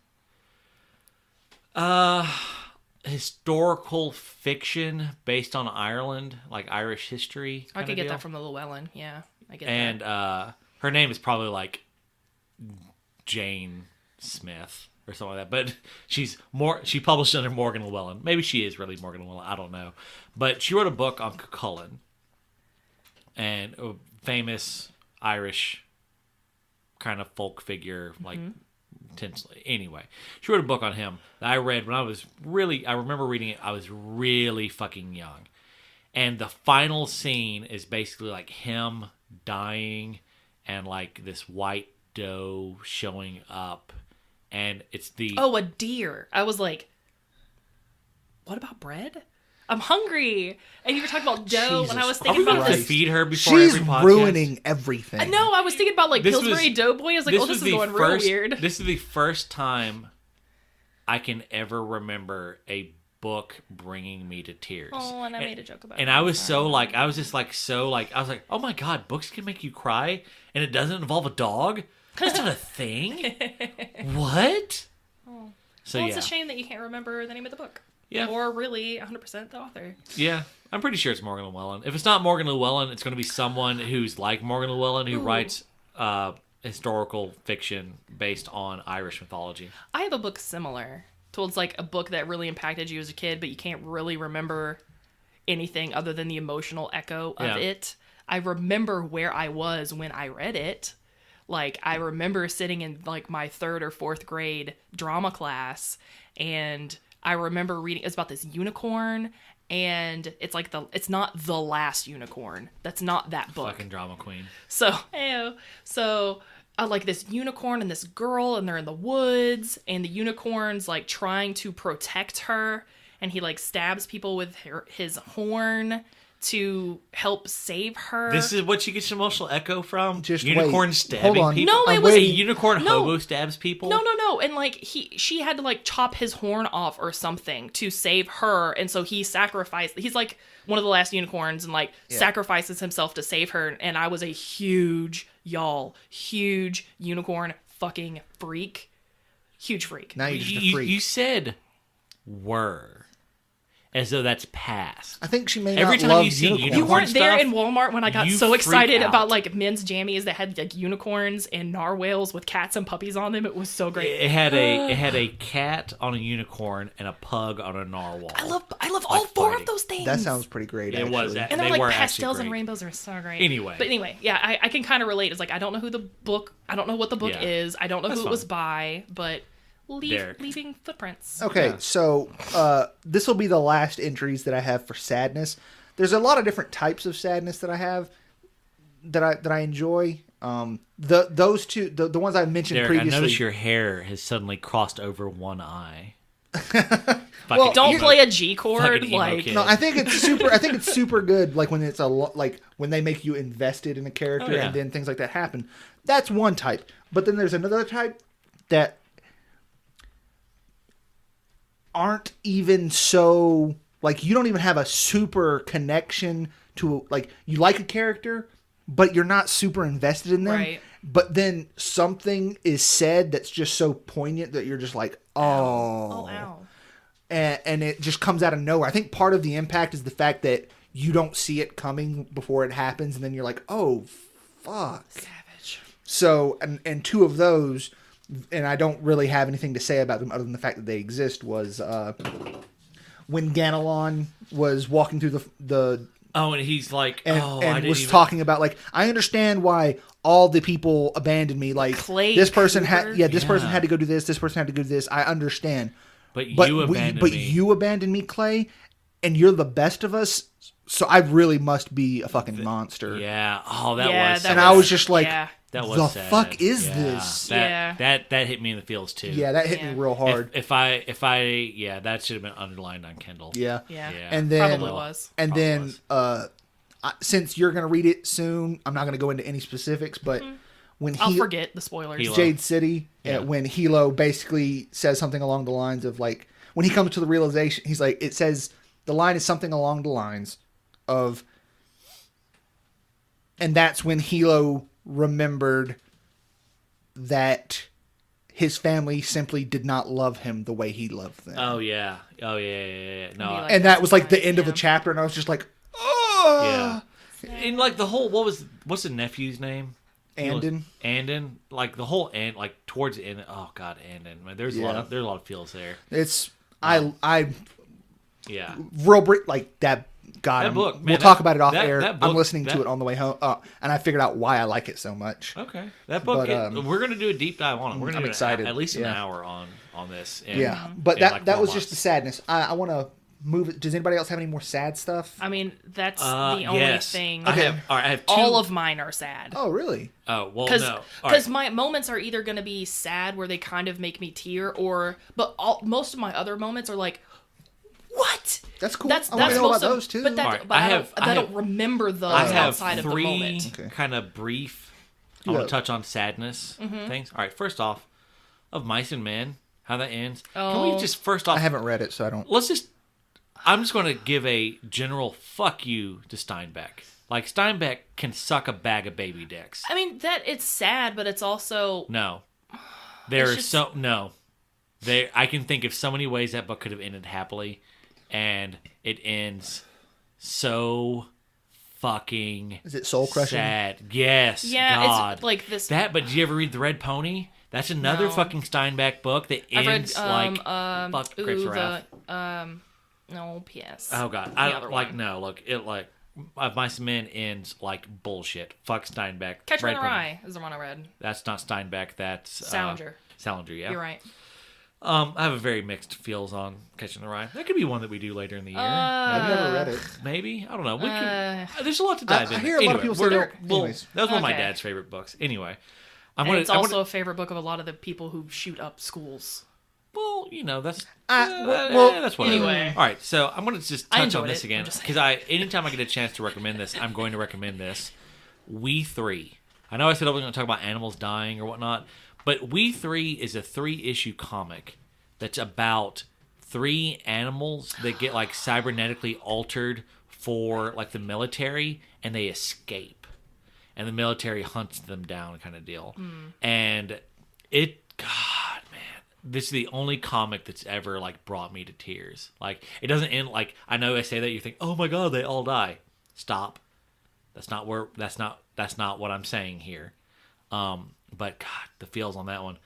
historical fiction based on Ireland, like Irish history. I could get that from the Llewellyn. Yeah, I get that. And her name is probably like Jane Smith or something like that. But she published under Morgan Llewellyn. Maybe she is really Morgan Llewellyn. I don't know. But she wrote a book on Cuchulainn, and a famous Irish kind of folk figure, like intensely. Anyway, she wrote a book on him that I read when I remember reading it. I was really fucking young, and the final scene is basically like him dying, and like this white doe showing up, and it's a deer. I was like, what about bread? I'm hungry. And you were talking about dough, and I was thinking about to feed her before She's every podcast? ruining everything. I know. I was thinking about like Pillsbury Doughboy. I was like, this is going real weird. This is the first time I can ever remember a book bringing me to tears. Oh, and I made a joke about it. And I was I was like, oh my God, books can make you cry, and it doesn't involve a dog? That's not a thing. What? Oh. So it's a shame that you can't remember the name of the book. Yeah. Or really 100% the author. Yeah. I'm pretty sure it's Morgan Llewellyn. If it's not Morgan Llewellyn, it's going to be someone who's like Morgan Llewellyn who writes historical fiction based on Irish mythology. I have a book similar. It's like a book that really impacted you as a kid, but you can't really remember anything other than the emotional echo of it. I remember where I was when I read it. Like, I remember sitting in like my 3rd or 4th grade drama class, and I remember reading, it's about this unicorn, and it's like it's not The Last Unicorn. That's not that book. Fucking drama queen. So like this unicorn and this girl, and they're in the woods, and the unicorn's like trying to protect her, and he like stabs people with his horn to help save her. This is what you get your emotional echo from? Just unicorn wait. stabbing Hold on. people? No, it was a unicorn hobo stabs people? No. And like she had to like chop his horn off or something to save her, and so he sacrificed. He's like one of the last unicorns, and like sacrifices himself to save her. And I was a huge unicorn fucking freak. Huge freak. Now you're just a freak. You said were. As though that's past. I think she may Every not time love you see unicorns. You weren't there stuff, in Walmart when I got you so excited freak out. about like men's jammies that had like unicorns and narwhals with cats and puppies on them. It was so great. It had a cat on a unicorn and a pug on a narwhal. I love all 4 of those things. That sounds pretty great. It was. And they were like pastels and rainbows are so great. Anyway, yeah, I can kind of relate. It's like I don't know what the book is. I don't know who it was by, but leaving footprints. Okay, so this will be the last entries that I have for sadness. There's a lot of different types of sadness that I have that I enjoy. Those two, the ones I mentioned Derek, previously. I noticed your hair has suddenly crossed over one eye. Well, Don't play a G chord. Fucking emo Like, kid. No, I think it's super good. Like when it's like when they make you invested in a character Oh, yeah. and then things like that happen. That's one type. But then there's another type that aren't even so like you don't even have a super connection to like you like a character, but you're not super invested in them. Right. But then something is said that's just so poignant that you're just like, oh, ow. and it just comes out of nowhere. I think part of the impact is the fact that you don't see it coming before it happens, and then you're like, oh, fuck. Savage. So, and two of those, and I don't really have anything to say about them other than the fact that they exist, was when Ganelon was walking through the Oh, and he's like, and, I and didn't was even... talking about like, I understand why all the people abandoned me. Like Clay this person Cooper? this person had to go do this. This person had to go do this. I understand. But you abandoned me. You abandoned me, Clay, and you're the best of us. So I really must be a fucking monster. Yeah. Oh, that Yeah, was... that And I was just like, yeah. That was the sad. fuck is Yeah. this? That hit me in the feels too. Yeah, that hit me Yeah. real hard. If I yeah, that should have been underlined on Kindle. Yeah. Yeah. And then Probably was. And Probably then was. since you're gonna read it soon, I'm not gonna go into any specifics, but when I'll forget the spoilers. Hilo. Jade City, Yeah. when Hilo basically says something along the lines of like, when he comes to the realization, he's like, it says the line is something along the lines of, and that's when Hilo remembered that his family simply did not love him the way he loved them. Oh yeah. Oh yeah. No. Be like- And that was like the Right, end of a yeah. chapter, and I was just like, oh, yeah. And like the whole what's the nephew's name? Andon. Andon. Like the whole end, like towards the end. Oh god, Andon. Man, there's a lot of feels there. It's I Yeah. like that. God, That book, man, we'll talk about it off that air. book- I'm listening to that- it on the way home, and I figured out why I like it so much. Okay. That book. But, we're gonna do a deep dive on it. We're gonna I'm do excited. at least an Yeah. hour on this. In, Yeah, but in that like that 4 was months. just the sadness. I want to move it. Does anybody else have any more sad stuff? I mean, that's the only yes. thing. I have two. All of mine are sad. Oh, really? Oh well, Because no. All right. my moments are either going to be sad where they kind of make me tear, but most of my other moments are like, what? That's cool. That's I want to know most about of, those too. But that, All right, but I I have- don't remember those I have outside of the 3 moment. Okay. kind of brief. I Yeah. want to touch on sadness things. All right, first off, of Mice and Men, how that ends. Can we Oh. just first off? I haven't read it, so I don't. Let's just. I'm just going to give a general fuck you to Steinbeck. Like Steinbeck can suck a bag of baby dicks. I mean, it's sad, but it's also No, there It's is just- so no. There, I can think of so many ways that book could have ended happily, and it ends so fucking Is it soul crushing? sad. Yes, yeah, God. it's like this. That, but did you ever read The Red Pony? That's another No. fucking Steinbeck book that I've read ends like fuck Grapes of ooh, Wrath. no PS. Oh god, the I other like one. no look it like Mice and Men ends like bullshit. Fuck Steinbeck. Catcher in Red the Pony. Rye is the one I read. That's not Steinbeck. That's Salinger. Salinger, yeah. You're right. I have a very mixed feels on Catching the Rye. That could be one that we do later in the year. I've never read it. Maybe I don't know. We could, there's a lot to dive I in. hear a lot of people say they're- anyways. that was one of my Okay. dad's favorite books. Anyway, And it's also a favorite book of a lot of the people who shoot up schools. well, you know that's well, that's what. anyway. All right, so I'm going to just I touch on enjoyed this it. again I'm just because anytime I get a chance to recommend this, I'm going to recommend this. We Three. I know I said I was going to talk about animals dying or whatnot, but We Three is a 3-issue comic that's about 3 animals that get like cybernetically altered for like the military, and they escape, and the military hunts them down, kind of deal. And God, man, this is the only comic that's ever like brought me to tears. Like it doesn't end like, I know I say that you think, oh my god, they all die. Stop. That's not what I'm saying here. But God, the feels on that one.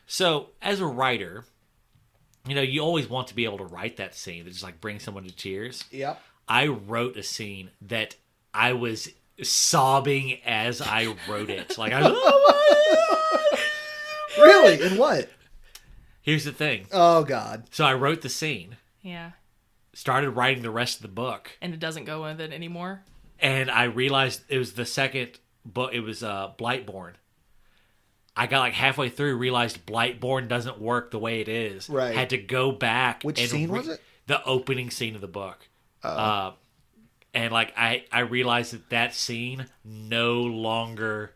So as a writer, you know, you always want to be able to write that scene that just like brings someone to tears. Yep. I wrote a scene that I was sobbing as I wrote it. Like Really? In what? Here's the thing. Oh God. So I wrote the scene, Yeah. started writing the rest of the book, And it doesn't go with it anymore. and I realized it was the second book. It was Blightborn. I got like halfway through, realized Blightborn doesn't work the way it is. Right. Had to go back. Which scene was it? The opening scene of the book. And like I realized that scene no longer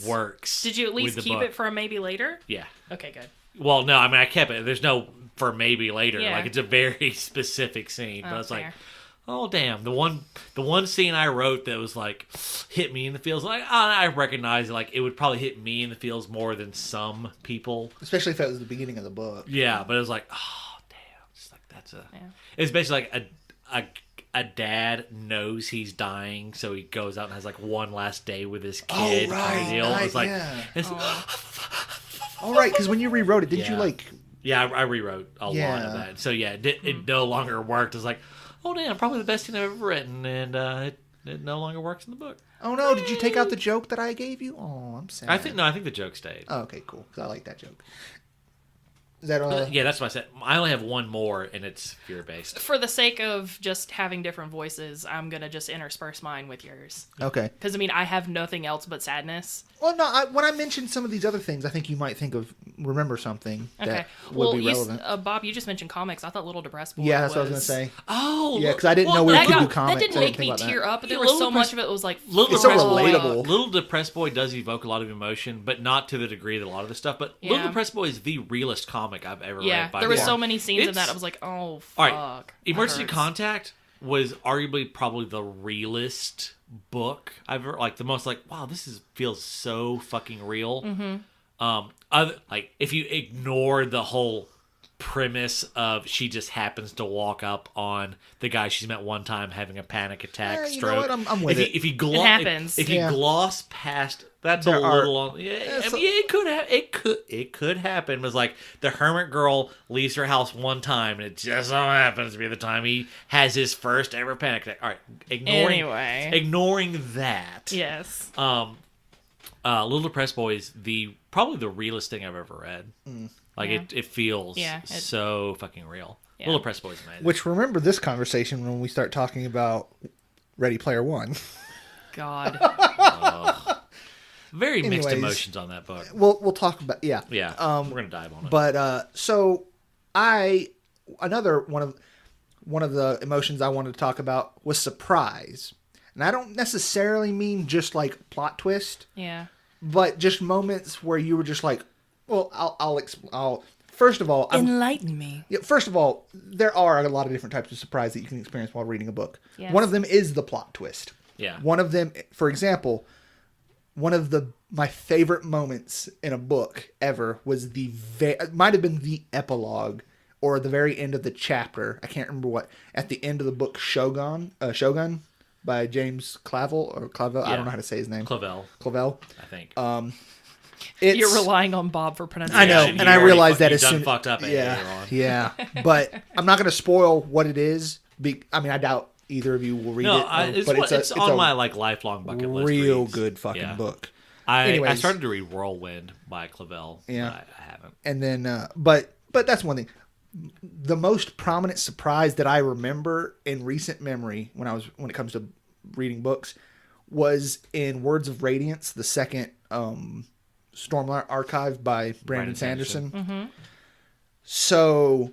works. Did you at least keep it for a maybe later? Yeah. Okay, good. Well, no, I mean I kept it. There's no for maybe later. Yeah. Like it's a very specific scene. But I was fair. like, oh damn, the one scene I wrote that was like hit me in the feels. Like I recognize like it would probably hit me in the feels more than some people. Especially if it was the beginning of the book. Yeah, but it was like, oh damn, it's like that's a. Yeah. It's basically like a dad knows he's dying, so he goes out and has like one last day with his kid. Oh, right. It's like, yeah. It's, all right, because when you rewrote it, didn't you like? Yeah, I rewrote a lot of that. So yeah, it no longer worked. It's like, oh damn, probably the best thing I've ever written, and it no longer works in the book. Oh no, did you take out the joke that I gave you? Oh, I'm sad. I think the joke stayed. Oh, okay, cool. Because I like that joke. Is that all? Yeah, that's what I said. I only have one more, and it's fear-based. For the sake of just having different voices, I'm going to just intersperse mine with yours. Okay. Because, I mean, I have nothing else but sadness. Well, no, when I mentioned some of these other things, I think you might remember something that would be relevant. Bob, you just mentioned comics. I thought Little Depressed Boy Yeah, that's what I was going to say. Oh! Yeah, because I didn't know we could do comics. That didn't make me tear up, but there was so much of it was like... It's so relatable. Little Depressed Boy does evoke a lot of emotion, but not to the degree that a lot of the stuff. But Little Depressed Boy is the realest comic I've ever read. There were so many scenes of that. I was like, oh, fuck. All right. Emergency Contact was arguably probably the realest book I've ever, like the most like, wow, feels so fucking real. Mm-hmm. Like if you ignore the whole premise of she just happens to walk up on the guy she's met one time having a panic attack, you stroke. know what? I'm with it. If you it happens. If you gloss past, that's a little. It could happen. It was like the hermit girl leaves her house one time, and it just so happens to be the time he has his first ever panic attack. All right, ignoring that. Yes. Little Depressed Boy is probably the realest thing I've ever read. Like it feels so fucking real. Yeah. Little Depressed Boy is amazing. Which, remember this conversation when we start talking about Ready Player One. God. Very mixed emotions on that book. We'll talk about we're gonna dive on it. But so another one of the emotions I wanted to talk about was surprise, and I don't necessarily mean just like plot twist. Yeah. But just moments where you were just like, well, I'll first of all, enlighten me. First of all, there are a lot of different types of surprise that you can experience while reading a book. Yes. One of them is the plot twist. Yeah. One of them, for example, one of my favorite moments in a book ever was it might have been the epilogue or the very end of the chapter. I can't remember what. At the end of the book, Shogun by James Clavell. Yeah. I don't know how to say his name. Clavell, I think. You're relying on Bob for pronunciation. I know, and I realized that as soon fucked up. Yeah. But I'm not going to spoil what it is. I doubt either of you will read it. But it's on my like lifelong bucket list. Real good fucking book. I started to read Whirlwind by Clavell. Yeah, but I haven't. And then, but that's one thing. The most prominent surprise that I remember in recent memory when it comes to reading books was in Words of Radiance, the second Stormlight Archive by Brandon Sanderson. Mm-hmm. So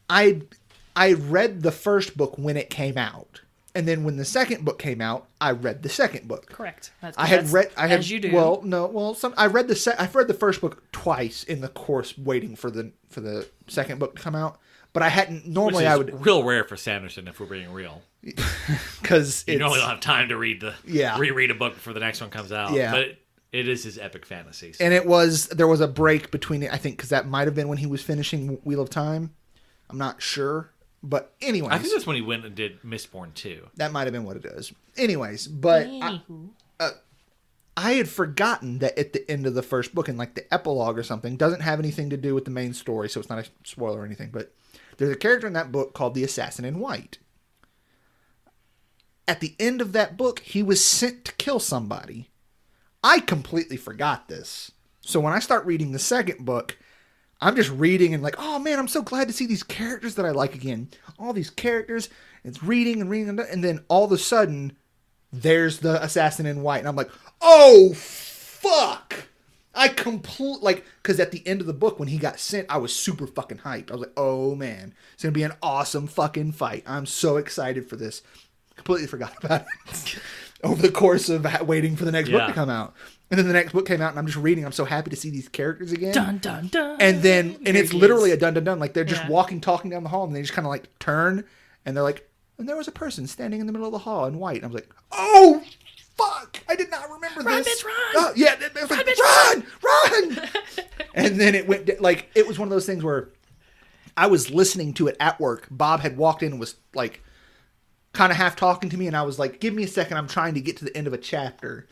I read the first book when it came out, and then when the second book came out, I read the second book. Correct. As you do. I've read the first book twice in the course waiting for the second book to come out. But I hadn't normally. Which is I would real rare for Sanderson if we're being real, because you normally don't have time to reread a book before the next one comes out. Yeah. But it is his epic fantasy. So. And there was a break between it. I think because that might have been when he was finishing Wheel of Time. I'm not sure, but anyways, I think that's when he went and did Mistborn 2. That might have been what it is. Anyways, but I had forgotten that at the end of the first book, and like the epilogue or something, doesn't have anything to do with the main story, so it's not a spoiler or anything, but there's a character in that book called the Assassin in White. At the end of that book, he was sent to kill somebody. I completely forgot this. So when I start reading the second book, I'm just reading and like, oh man, I'm so glad to see these characters that I like again. All these characters. It's reading, and then all of a sudden, there's the Assassin in White, and I'm like, oh fuck! Because at the end of the book, when he got sent, I was super fucking hyped. I was like, oh man, it's going to be an awesome fucking fight. I'm so excited for this. Completely forgot about it over the course of waiting for the next book to come out. And then the next book came out, and I'm just reading. I'm so happy to see these characters again. Dun, dun, dun. And it's literally a dun, dun, dun. Like, they're just walking, talking down the hall, and they just kind of, like, turn, and they're like, and there was a person standing in the middle of the hall in white. And I was like, oh, fuck! I did not remember Run, this. bitch, run! Oh, yeah. Run! And then it went, like, it was one of those things where I was listening to it at work. Bob had walked in and was, like, kind of half talking to me, and I was like, give me a second. I'm trying to get to the end of a chapter.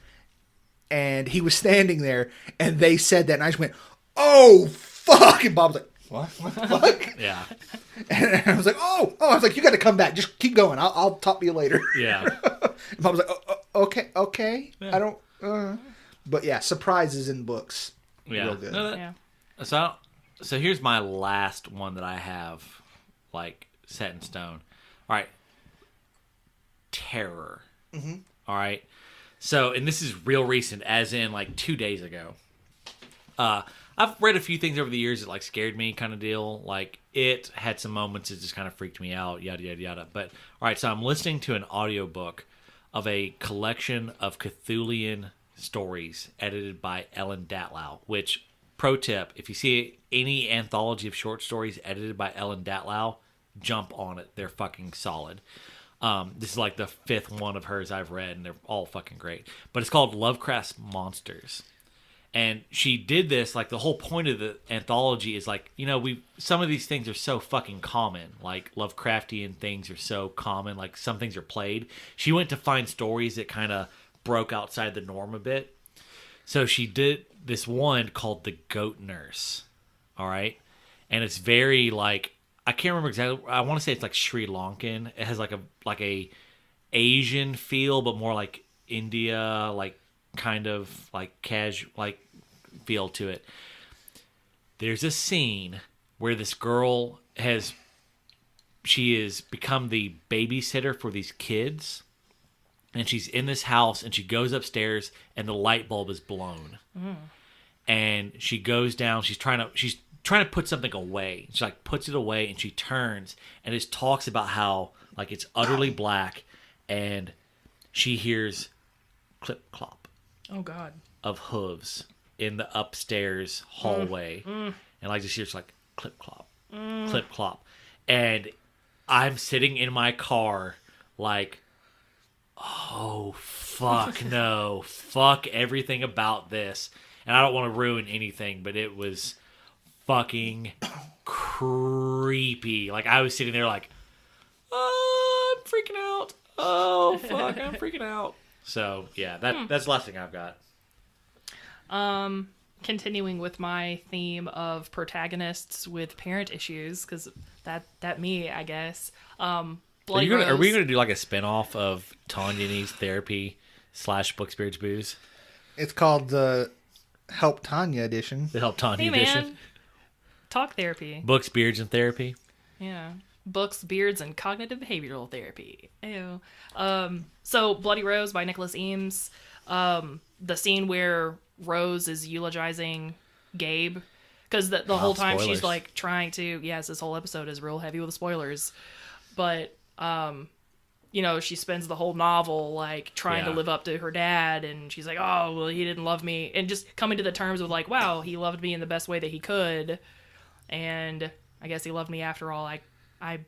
And he was standing there, and they said that, and I just went, oh, fuck! And Bob was like, what the fuck? Yeah. And I was like, oh, I was like, you got to come back. Just keep going. I'll talk to you later. Yeah. And Bob was like, okay. Yeah. I don't, but yeah, surprises in books. Yeah. Real good. No, so here's my last one that I have, like, set in stone. All right. Terror. Mm-hmm. All right. So, and this is real recent, as in, like, 2 days ago. I've read a few things over the years that, like, scared me kind of deal. Like, it had some moments that just kind of freaked me out, yada, yada, yada. But, all right, so I'm listening to an audiobook of a collection of Cthulhian stories edited by Ellen Datlow, which, pro tip, if you see any anthology of short stories edited by Ellen Datlow, jump on it. They're fucking solid. This is like the 5th one of hers I've read, and they're all fucking great. But it's called Lovecraft's Monsters. And she did this, like, the whole point of the anthology is, like, you know, some of these things are so fucking common. Like, Lovecraftian things are so common. Like, some things are played. She went to find stories that kind of broke outside the norm a bit. So she did this one called The Goat Nurse. All right? And it's very, like, I can't remember exactly. I want to say it's like Sri Lankan. It has like a Asian feel, but more like India, like kind of like casual, like feel to it. There's a scene where this girl she has become the babysitter for these kids, and she's in this house, and she goes upstairs, and the light bulb is blown, and she goes down. She's trying to put something away. She, like, puts it away, and she turns and just talks about how, like, it's utterly black, and she hears clip clop. Oh God. Of hooves in the upstairs hallway, and, like, just hears, like, clip clop, clip clop, and I'm sitting in my car like, oh fuck no, fuck everything about this, and I don't want to ruin anything, but it was fucking creepy. Like, I was sitting there like, oh, I'm freaking out. Oh, fuck, I'm freaking out. So, yeah, that's the last thing I've got. Continuing with my theme of protagonists with parent issues, because that me, I guess. Are we going to do, like, a spinoff of Tanya Needs Therapy / Book Spirits Booze? It's called the Help Tanya edition. The Help Tanya hey, edition. Man. Talk therapy. Books, beards, and therapy. Yeah. Books, beards, and cognitive behavioral therapy. Ew. So, Bloody Rose by Nicholas Eames. The scene where Rose is eulogizing Gabe. Because the whole time spoilers. she's, like, trying to... Yes, this whole episode is real heavy with spoilers. But, you know, she spends the whole novel, like, trying to live up to her dad. And she's like, oh, well, he didn't love me. And just coming to the terms with, like, wow, he loved me in the best way that he could. And I guess he loved me after all. I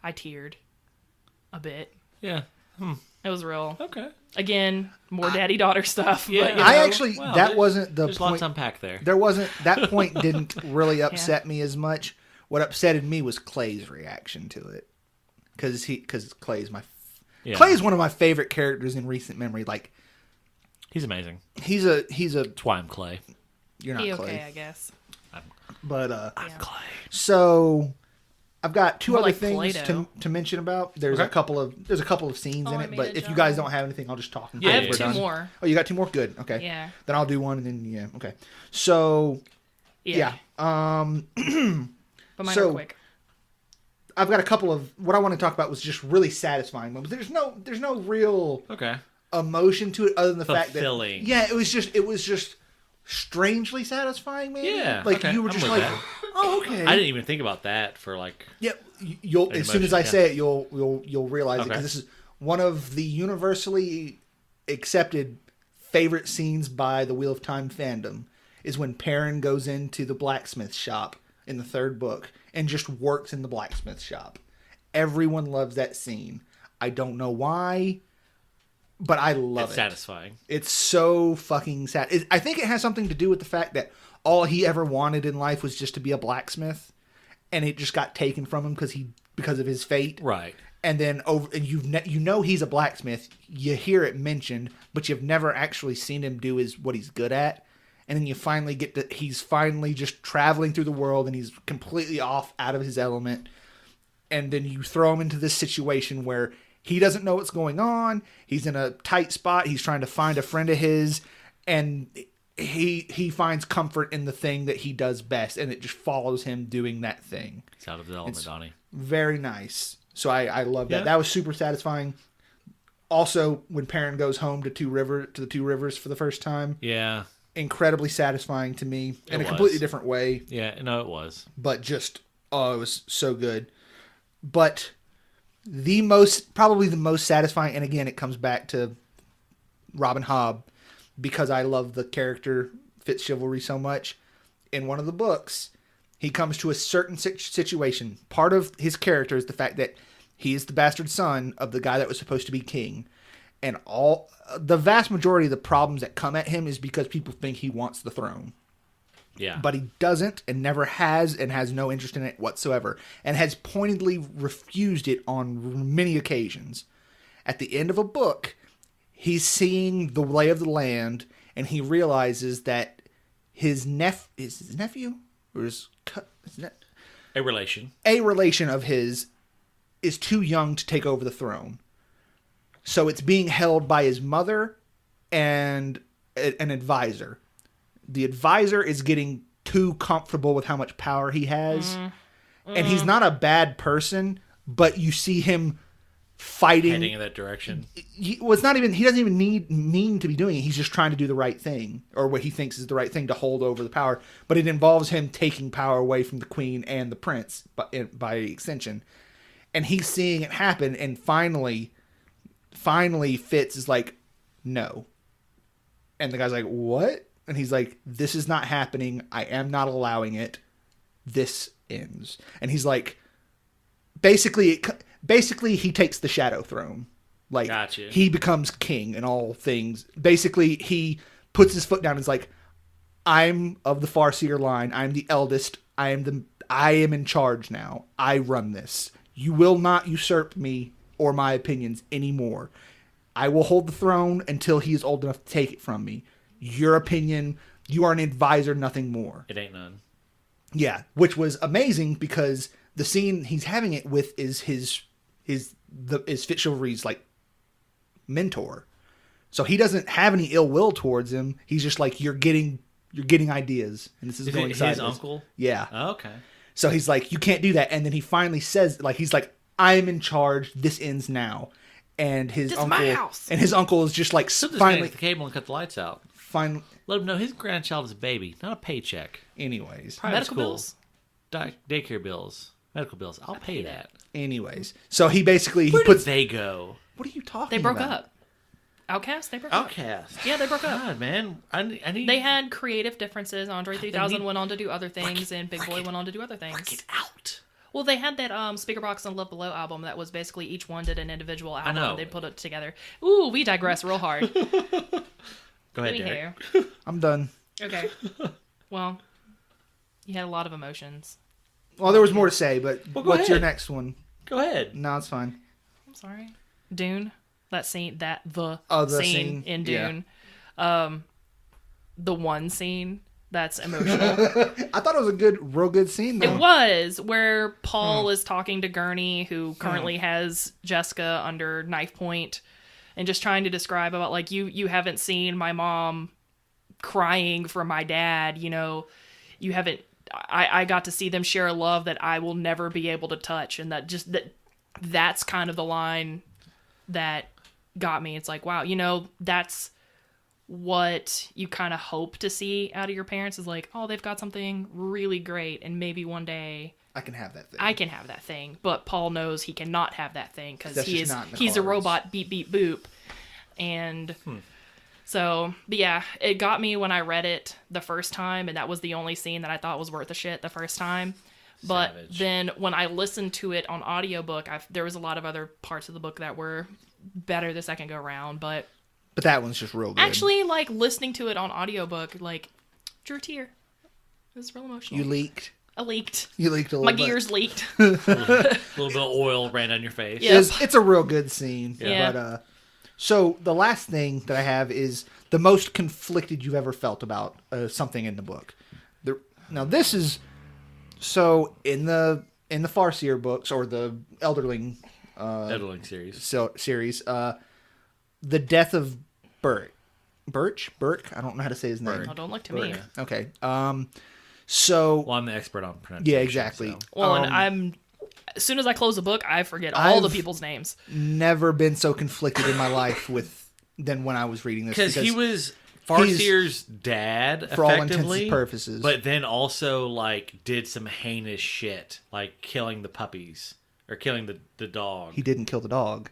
teared a bit. Yeah. It was real. Okay. Again, more daddy-daughter stuff. Yeah. But, you know, I actually, that wasn't the there's point. lots to unpack there. There wasn't, that point didn't really upset me as much. What upsetted me was Clay's reaction to it. Because Clay's Clay's one of my favorite characters in recent memory. Like, he's amazing. He's a. That's why I'm Clay. You're not Clay. okay, I guess. But I'm Clay. So I've got two More other like things Play-Doh. to mention about. There's a couple of scenes in I it, made but a if you joke. guys don't have anything, I'll just talk. Yeah, I have yeah, two yeah. more. Oh, you got two more? Good. Okay. Yeah. Then I'll do one, and then okay. So yeah. But mine are quick. I've got a couple of what I want to talk about was just really satisfying moments. There's no real Okay. emotion to it other than the fact that Fulfilling. it was just strangely satisfying, maybe. Yeah, like okay, you were I'm just with like, that. oh, okay. I didn't even think about that for like. Yeah, you'll as soon as I say it, you'll realize it, Okay. because this is one of the universally accepted favorite scenes by the Wheel of Time fandom. Is when Perrin goes into the blacksmith shop in the third book and just works in the blacksmith shop. Everyone loves that scene. I don't know why, but I love It's it. satisfying. It's so fucking sad. I think it has something to do with the fact that all he ever wanted in life was just to be a blacksmith, and it just got taken from him because of his fate. Right. And then you know he's a blacksmith. You hear it mentioned, but you've never actually seen him do what he's good at. And then you finally he's finally just traveling through the world, and he's completely out of his element. And then you throw him into this situation where he doesn't know what's going on. He's in a tight spot. He's trying to find a friend of his, and he finds comfort in the thing that he does best, and it just follows him doing that thing. It's out of the element, Donnie. Very nice. So I love that. Yeah. That was super satisfying. Also, when Perrin goes home to the Two Rivers for the first time, Yeah. incredibly satisfying to me in a was. completely different way. Yeah. No, it was. But just it was so good. But probably the most satisfying, and again, it comes back to Robin Hobb, because I love the character Fitzchivalry so much. In one of the books, he comes to a certain situation. Part of his character is the fact that he is the bastard son of the guy that was supposed to be king. And the vast majority of the problems that come at him is because people think he wants the throne. Yeah. But he doesn't, and never has, and has no interest in it whatsoever, and has pointedly refused it on many occasions. At the end of a book, he's seeing the lay of the land, and he realizes that his nephew, or a relation. A relation of his is too young to take over the throne. So it's being held by his mother and an advisor. The advisor is getting too comfortable with how much power he has. And he's not a bad person, but you see him fighting. Heading in that direction. He doesn't even mean to be doing it. He's just trying to do the right thing, or what he thinks is the right thing to hold over the power. But it involves him taking power away from the queen and the prince by extension. And he's seeing it happen, and finally Fitz is like, no. And the guy's like, what? And he's like, this is not happening. I am not allowing it. This ends. And he's like, basically he takes the Shadow Throne. Like, Gotcha. He becomes king in all things. Basically, he puts his foot down and is like, I'm of the Farseer line. I'm the eldest. I am in charge now. I run this. You will not usurp me or my opinions anymore. I will hold the throne until he is old enough to take it from me. Your opinion, you are an advisor, nothing more. It ain't none. Yeah, which was amazing, because the scene he's having it with is Fitzchivalry's like mentor. So he doesn't have any ill will towards him. He's just like, you're getting ideas, and this is going it sideways. his uncle? Yeah. Oh, okay. So he's like, you can't do that. And then he finally says, like, he's like, I'm in charge. This ends now. And his uncle, my house. And his uncle is just like, So just finally, the cable and cut the lights out. Let him know his grandchild is a baby, not a paycheck. anyways, Private Medical school, bills? daycare bills, medical bills. I'll pay that. So he basically Where puts. did they go? What are you talking? They broke about? up. Outcast? They broke up. Outcast. Yeah, they broke up. God, man, I need. They had creative differences. Andre 3000 need- went on to do other things, and Big Boy went on to do other things. Get out. Well, they had that Speaker Box and Love Below album that was basically each one did an individual album. know. And they put it together. Ooh, we digress real hard. Go ahead, Give me Derek. hair. I'm done. Okay. Well, you had a lot of emotions. Well, there was more to say, but Well, go what's your ahead. next one? Go ahead. No, it's fine. I'm sorry. Dune. That scene. The the scene scene, in yeah. Dune. The one scene that's emotional. I thought it was a real good scene, though. It was, where Paul is talking to Gurney, who currently has Jessica under knife point, and just trying to describe about, like, you haven't seen my mom crying for my dad, you know, you haven't, I got to see them share a love that I will never be able to touch, and that's kind of the line that got me. It's like, wow, you know, that's what you kind of hope to see out of your parents is like, oh, they've got something really great, and maybe one day I can have that thing. I can have that thing. But Paul knows he cannot have that thing because he's a cards. robot, beep, beep, boop. And so, but yeah, it got me when I read it the first time, and that was the only scene that I thought was worth a shit the first time. But then when I listened to it on audiobook, there was a lot of other parts of the book that were better the second go around, but that one's just real good. Actually, like, listening to it on audiobook, like, drew a tear. It was real emotional. You leaked? I leaked. You leaked a little My bit. gears leaked. A little bit of oil ran down your face. Yep. It's a real good scene. Yeah. But, so the last thing that I have is the most conflicted you've ever felt about something in the book. Now, this is... So, in the Farseer books, or the Elderling... Elderling series. Series, the death of Burke. I don't know how to say his name. Oh, don't look to me. Okay. So... Well, I'm the expert on pronunciation. Yeah, exactly. So. Well, and as soon as I close the book, I forget all the people's names. Never been so conflicted in my life than when I was reading this. Because he was Farseer's dad, for all intents and purposes. But then also, like, did some heinous shit, like killing the puppies. Or killing the dog. He didn't kill the dog.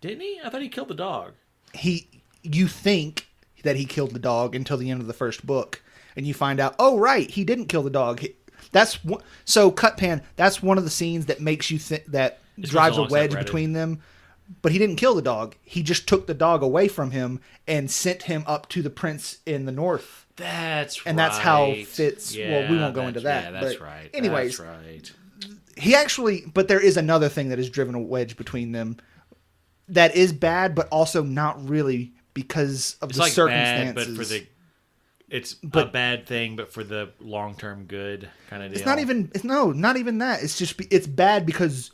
Didn't he? I thought he killed the dog. You think that he killed the dog until the end of the first book. And you find out, oh, right, he didn't kill the dog. So, Cut Pan, that's one of the scenes that makes you think that drives a wedge between them. But he didn't kill the dog. He just took the dog away from him and sent him up to the prince in the north. That's right. And that's how Fitz... Yeah, well, we won't go into that. Yeah, that's but right. Anyways, that's right. He actually... But there is another thing that has driven a wedge between them that is bad, but also not really because of the circumstances. Bad, but it's a bad thing, but for the long-term good kind of deal. It's not even... not even that. It's just... It's bad because...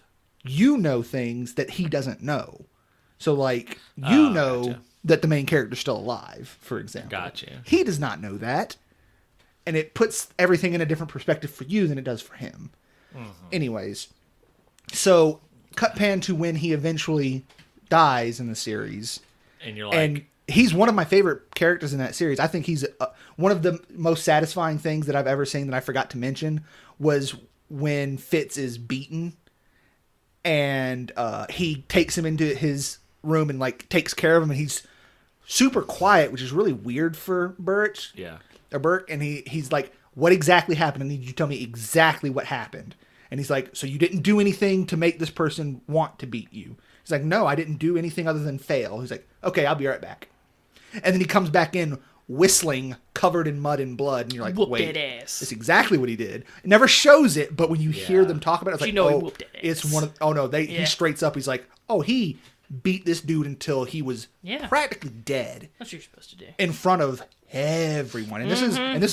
You know things that he doesn't know. So, like, you know gotcha. that the main character's still alive, for example. Gotcha. He does not know that. And it puts everything in a different perspective for you than it does for him. Mm-hmm. Anyways. So, cut pan to when he eventually dies in the series. And you're like... And he's one of my favorite characters in that series. I think he's... one of the most satisfying things that I've ever seen that I forgot to mention was when Fitz is beaten. And he takes him into his room and, like, takes care of him. And he's super quiet, which is really weird for Burke. Yeah. Or Burke. And he's like, what exactly happened? I need you to tell me exactly what happened. And he's like, so you didn't do anything to make this person want to beat you? He's like, no, I didn't do anything other than fail. He's like, okay, I'll be right back. And then he comes back in whistling, covered in mud and blood, and you're like, wait, that's exactly what he did. It never shows it, but when you hear them talk about it, it's like, he whooped it. It's one of, oh no, he straights up, he's like, oh, he beat this dude until he was practically dead. That's what you're supposed to do. In front of everyone. And this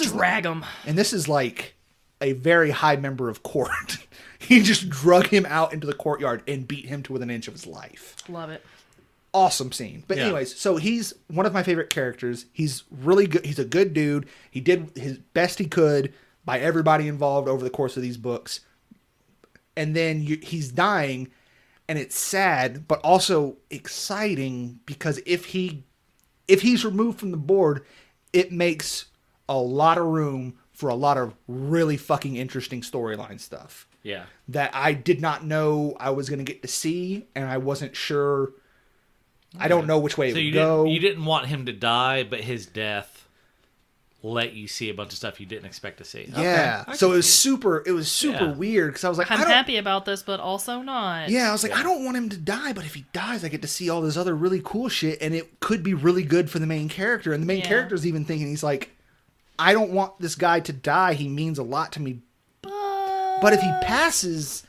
is drag him. And this is like a very high member of court. He just drug him out into the courtyard and beat him to within an inch of his life. Love it. Awesome scene. But anyways, so he's one of my favorite characters. He's really good. He's a good dude. He did his best he could by everybody involved over the course of these books. And then he's dying, and it's sad, but also exciting because if he's removed from the board, it makes a lot of room for a lot of really fucking interesting storyline stuff. Yeah. That I did not know I was going to get to see, and I wasn't sure... I don't know which way it would go. You didn't want him to die, but his death let you see a bunch of stuff you didn't expect to see. Yeah. Okay. So it was super weird because I was like, I'm happy about this, but also not. Yeah, I was like, I don't want him to die, but if he dies, I get to see all this other really cool shit, and it could be really good for the main character. And the main character's even thinking, he's like, I don't want this guy to die. He means a lot to me. But if he passes...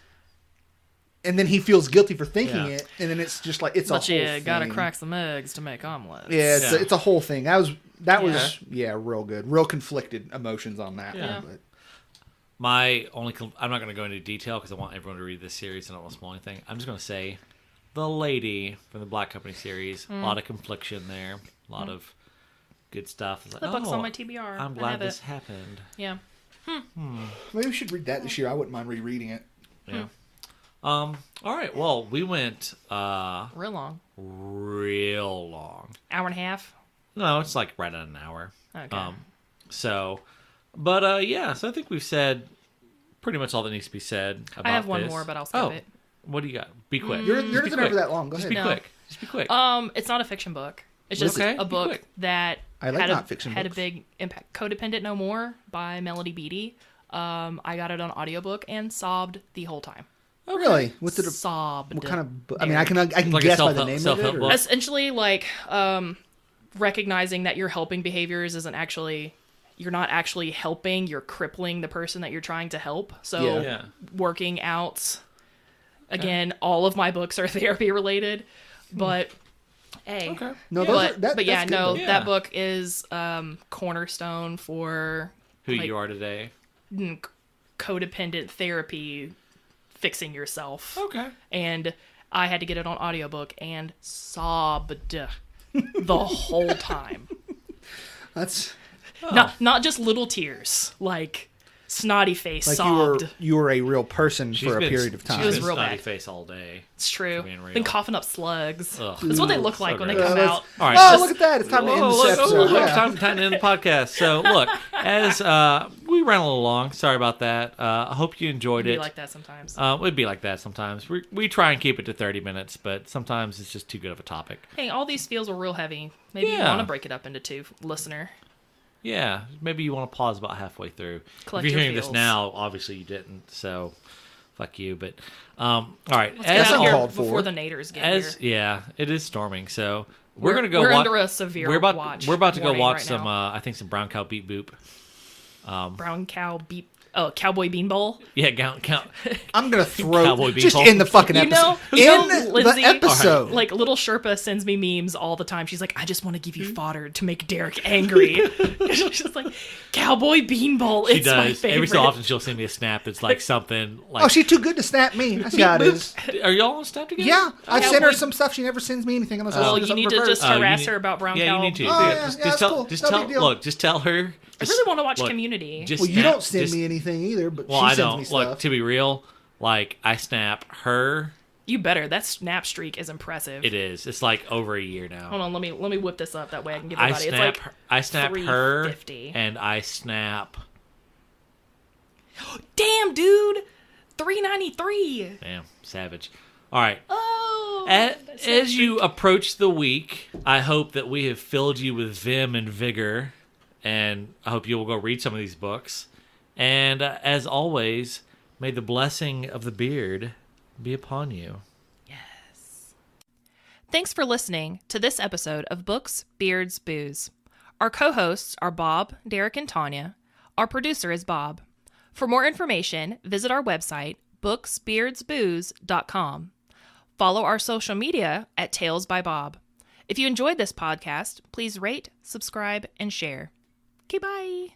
And then he feels guilty for thinking it, and then it's just like, it's a whole thing. But you gotta crack some eggs to make omelets. Yeah, it's a whole thing. That was real good. Real conflicted emotions on that one. But. My only... I'm not going to go into detail because I want everyone to read this series and I don't want to spoil anything. I'm just going to say, the lady from the Black Company series, a lot of confliction there, a lot of good stuff. Like, the book's on my TBR. I'm glad this happened. Yeah. Maybe we should read that this year. I wouldn't mind rereading it. Yeah. All right. Well, we went real long. Real long. Hour and a half. No, it's like right at an hour. Okay. So I think we've said pretty much all that needs to be said about I have one this. more, but I'll skip it. What do you got? Be quick. Yours isn't ever that long. Go Just ahead. be No. quick. Just be quick. It's not a fiction book. It's just Okay, a be book quick. that I like had not-fiction had a books. big impact. Codependent No More by Melody Beattie. I got it on audiobook and sobbed the whole time. Really? What's it? Sobbed. What kind of? I mean, I can Like a guess by the self-help- name of self-help it. book? Or... Essentially, like recognizing that your helping behaviors isn't actually. You're not actually helping. You're crippling the person that you're trying to help. So Yeah. working out. Again, all of my books are therapy related, but hey. Okay. No, But that's yeah, good, no, though. Yeah. that book is cornerstone for Who like, you are today. codependent therapy, fixing yourself. Okay. And I had to get it on audiobook and sobbed the whole time. That's Not just little tears, like snotty face like sobbed. you were a real person for a period of time. It was She's real snotty bad. face all day. It's true. being real. Been coughing up slugs. Ugh. That's what they look So like when they gross. come out. All right. Oh, look at that! It's time to end this episode. Look, Yeah. time to end the podcast. So, look, as we ran a little long, sorry about that. I hope you enjoyed It'd it. be like that sometimes. It'd be like that sometimes. We try and keep it to 30 minutes, but sometimes it's just too good of a topic. Hey, all these feels are real heavy. Maybe you Yeah. want to break it up into two, listener. Yeah, maybe you want to pause about halfway through. Collect if you're your hearing this feels. now, obviously you didn't, so fuck you. But all right, Let's get out of here uncalled before for. the naders get as here. yeah, it is storming. So we're gonna go. We're watch, under a severe We're about watch to go warning watch right some. now. I think some brown cow beep boop. Brown cow beep. Oh, cowboy bean bowl. Yeah, count. I'm gonna throw Cowboy just Bebop. in the fucking You episode. know, In Lindsay, the episode. like little Sherpa sends me memes all the time. She's like, I just want to give you fodder to make Derek angry. She's just like, cowboy bean bowl. She It's my does. favorite. Every so often she'll send me a snap that's like something like. Oh, she's too good to snap me. I see how it is. Are y'all on snap together? Yeah, I've Yeah, sent her we- some stuff. She never sends me anything unless Well, I you need to just Oh, you harass need- her about brown Yeah, cow. you need to. Oh, yeah, just that's tell. cool. Just No tell. big deal. Look, just tell her. I really want to watch look, Community. Just Well, you snap- don't send just- me anything either, but Well, she I sends don't. me Look, stuff. to be real, like I snap her. You better. That snap streak is impressive. It is. It's like over a year now. Hold on, let me whip this up. That way I can give I everybody. snap. It's like I snap her, 350. and I snap. Damn, dude, 393. Damn, savage. All right. Oh. As you approach the week, I hope that we have filled you with vim and vigor, and I hope you will go read some of these books. And as always, may the blessing of the beard be upon you. Thanks for listening to this episode of Books, Beards, Booze. Our co-hosts are Bob, Derek, and Tanya. Our producer is Bob. For more information, visit our website, booksbeardsbooze.com. Follow our social media at Tales by Bob. If you enjoyed this podcast, please rate, subscribe, and share. Okay, bye.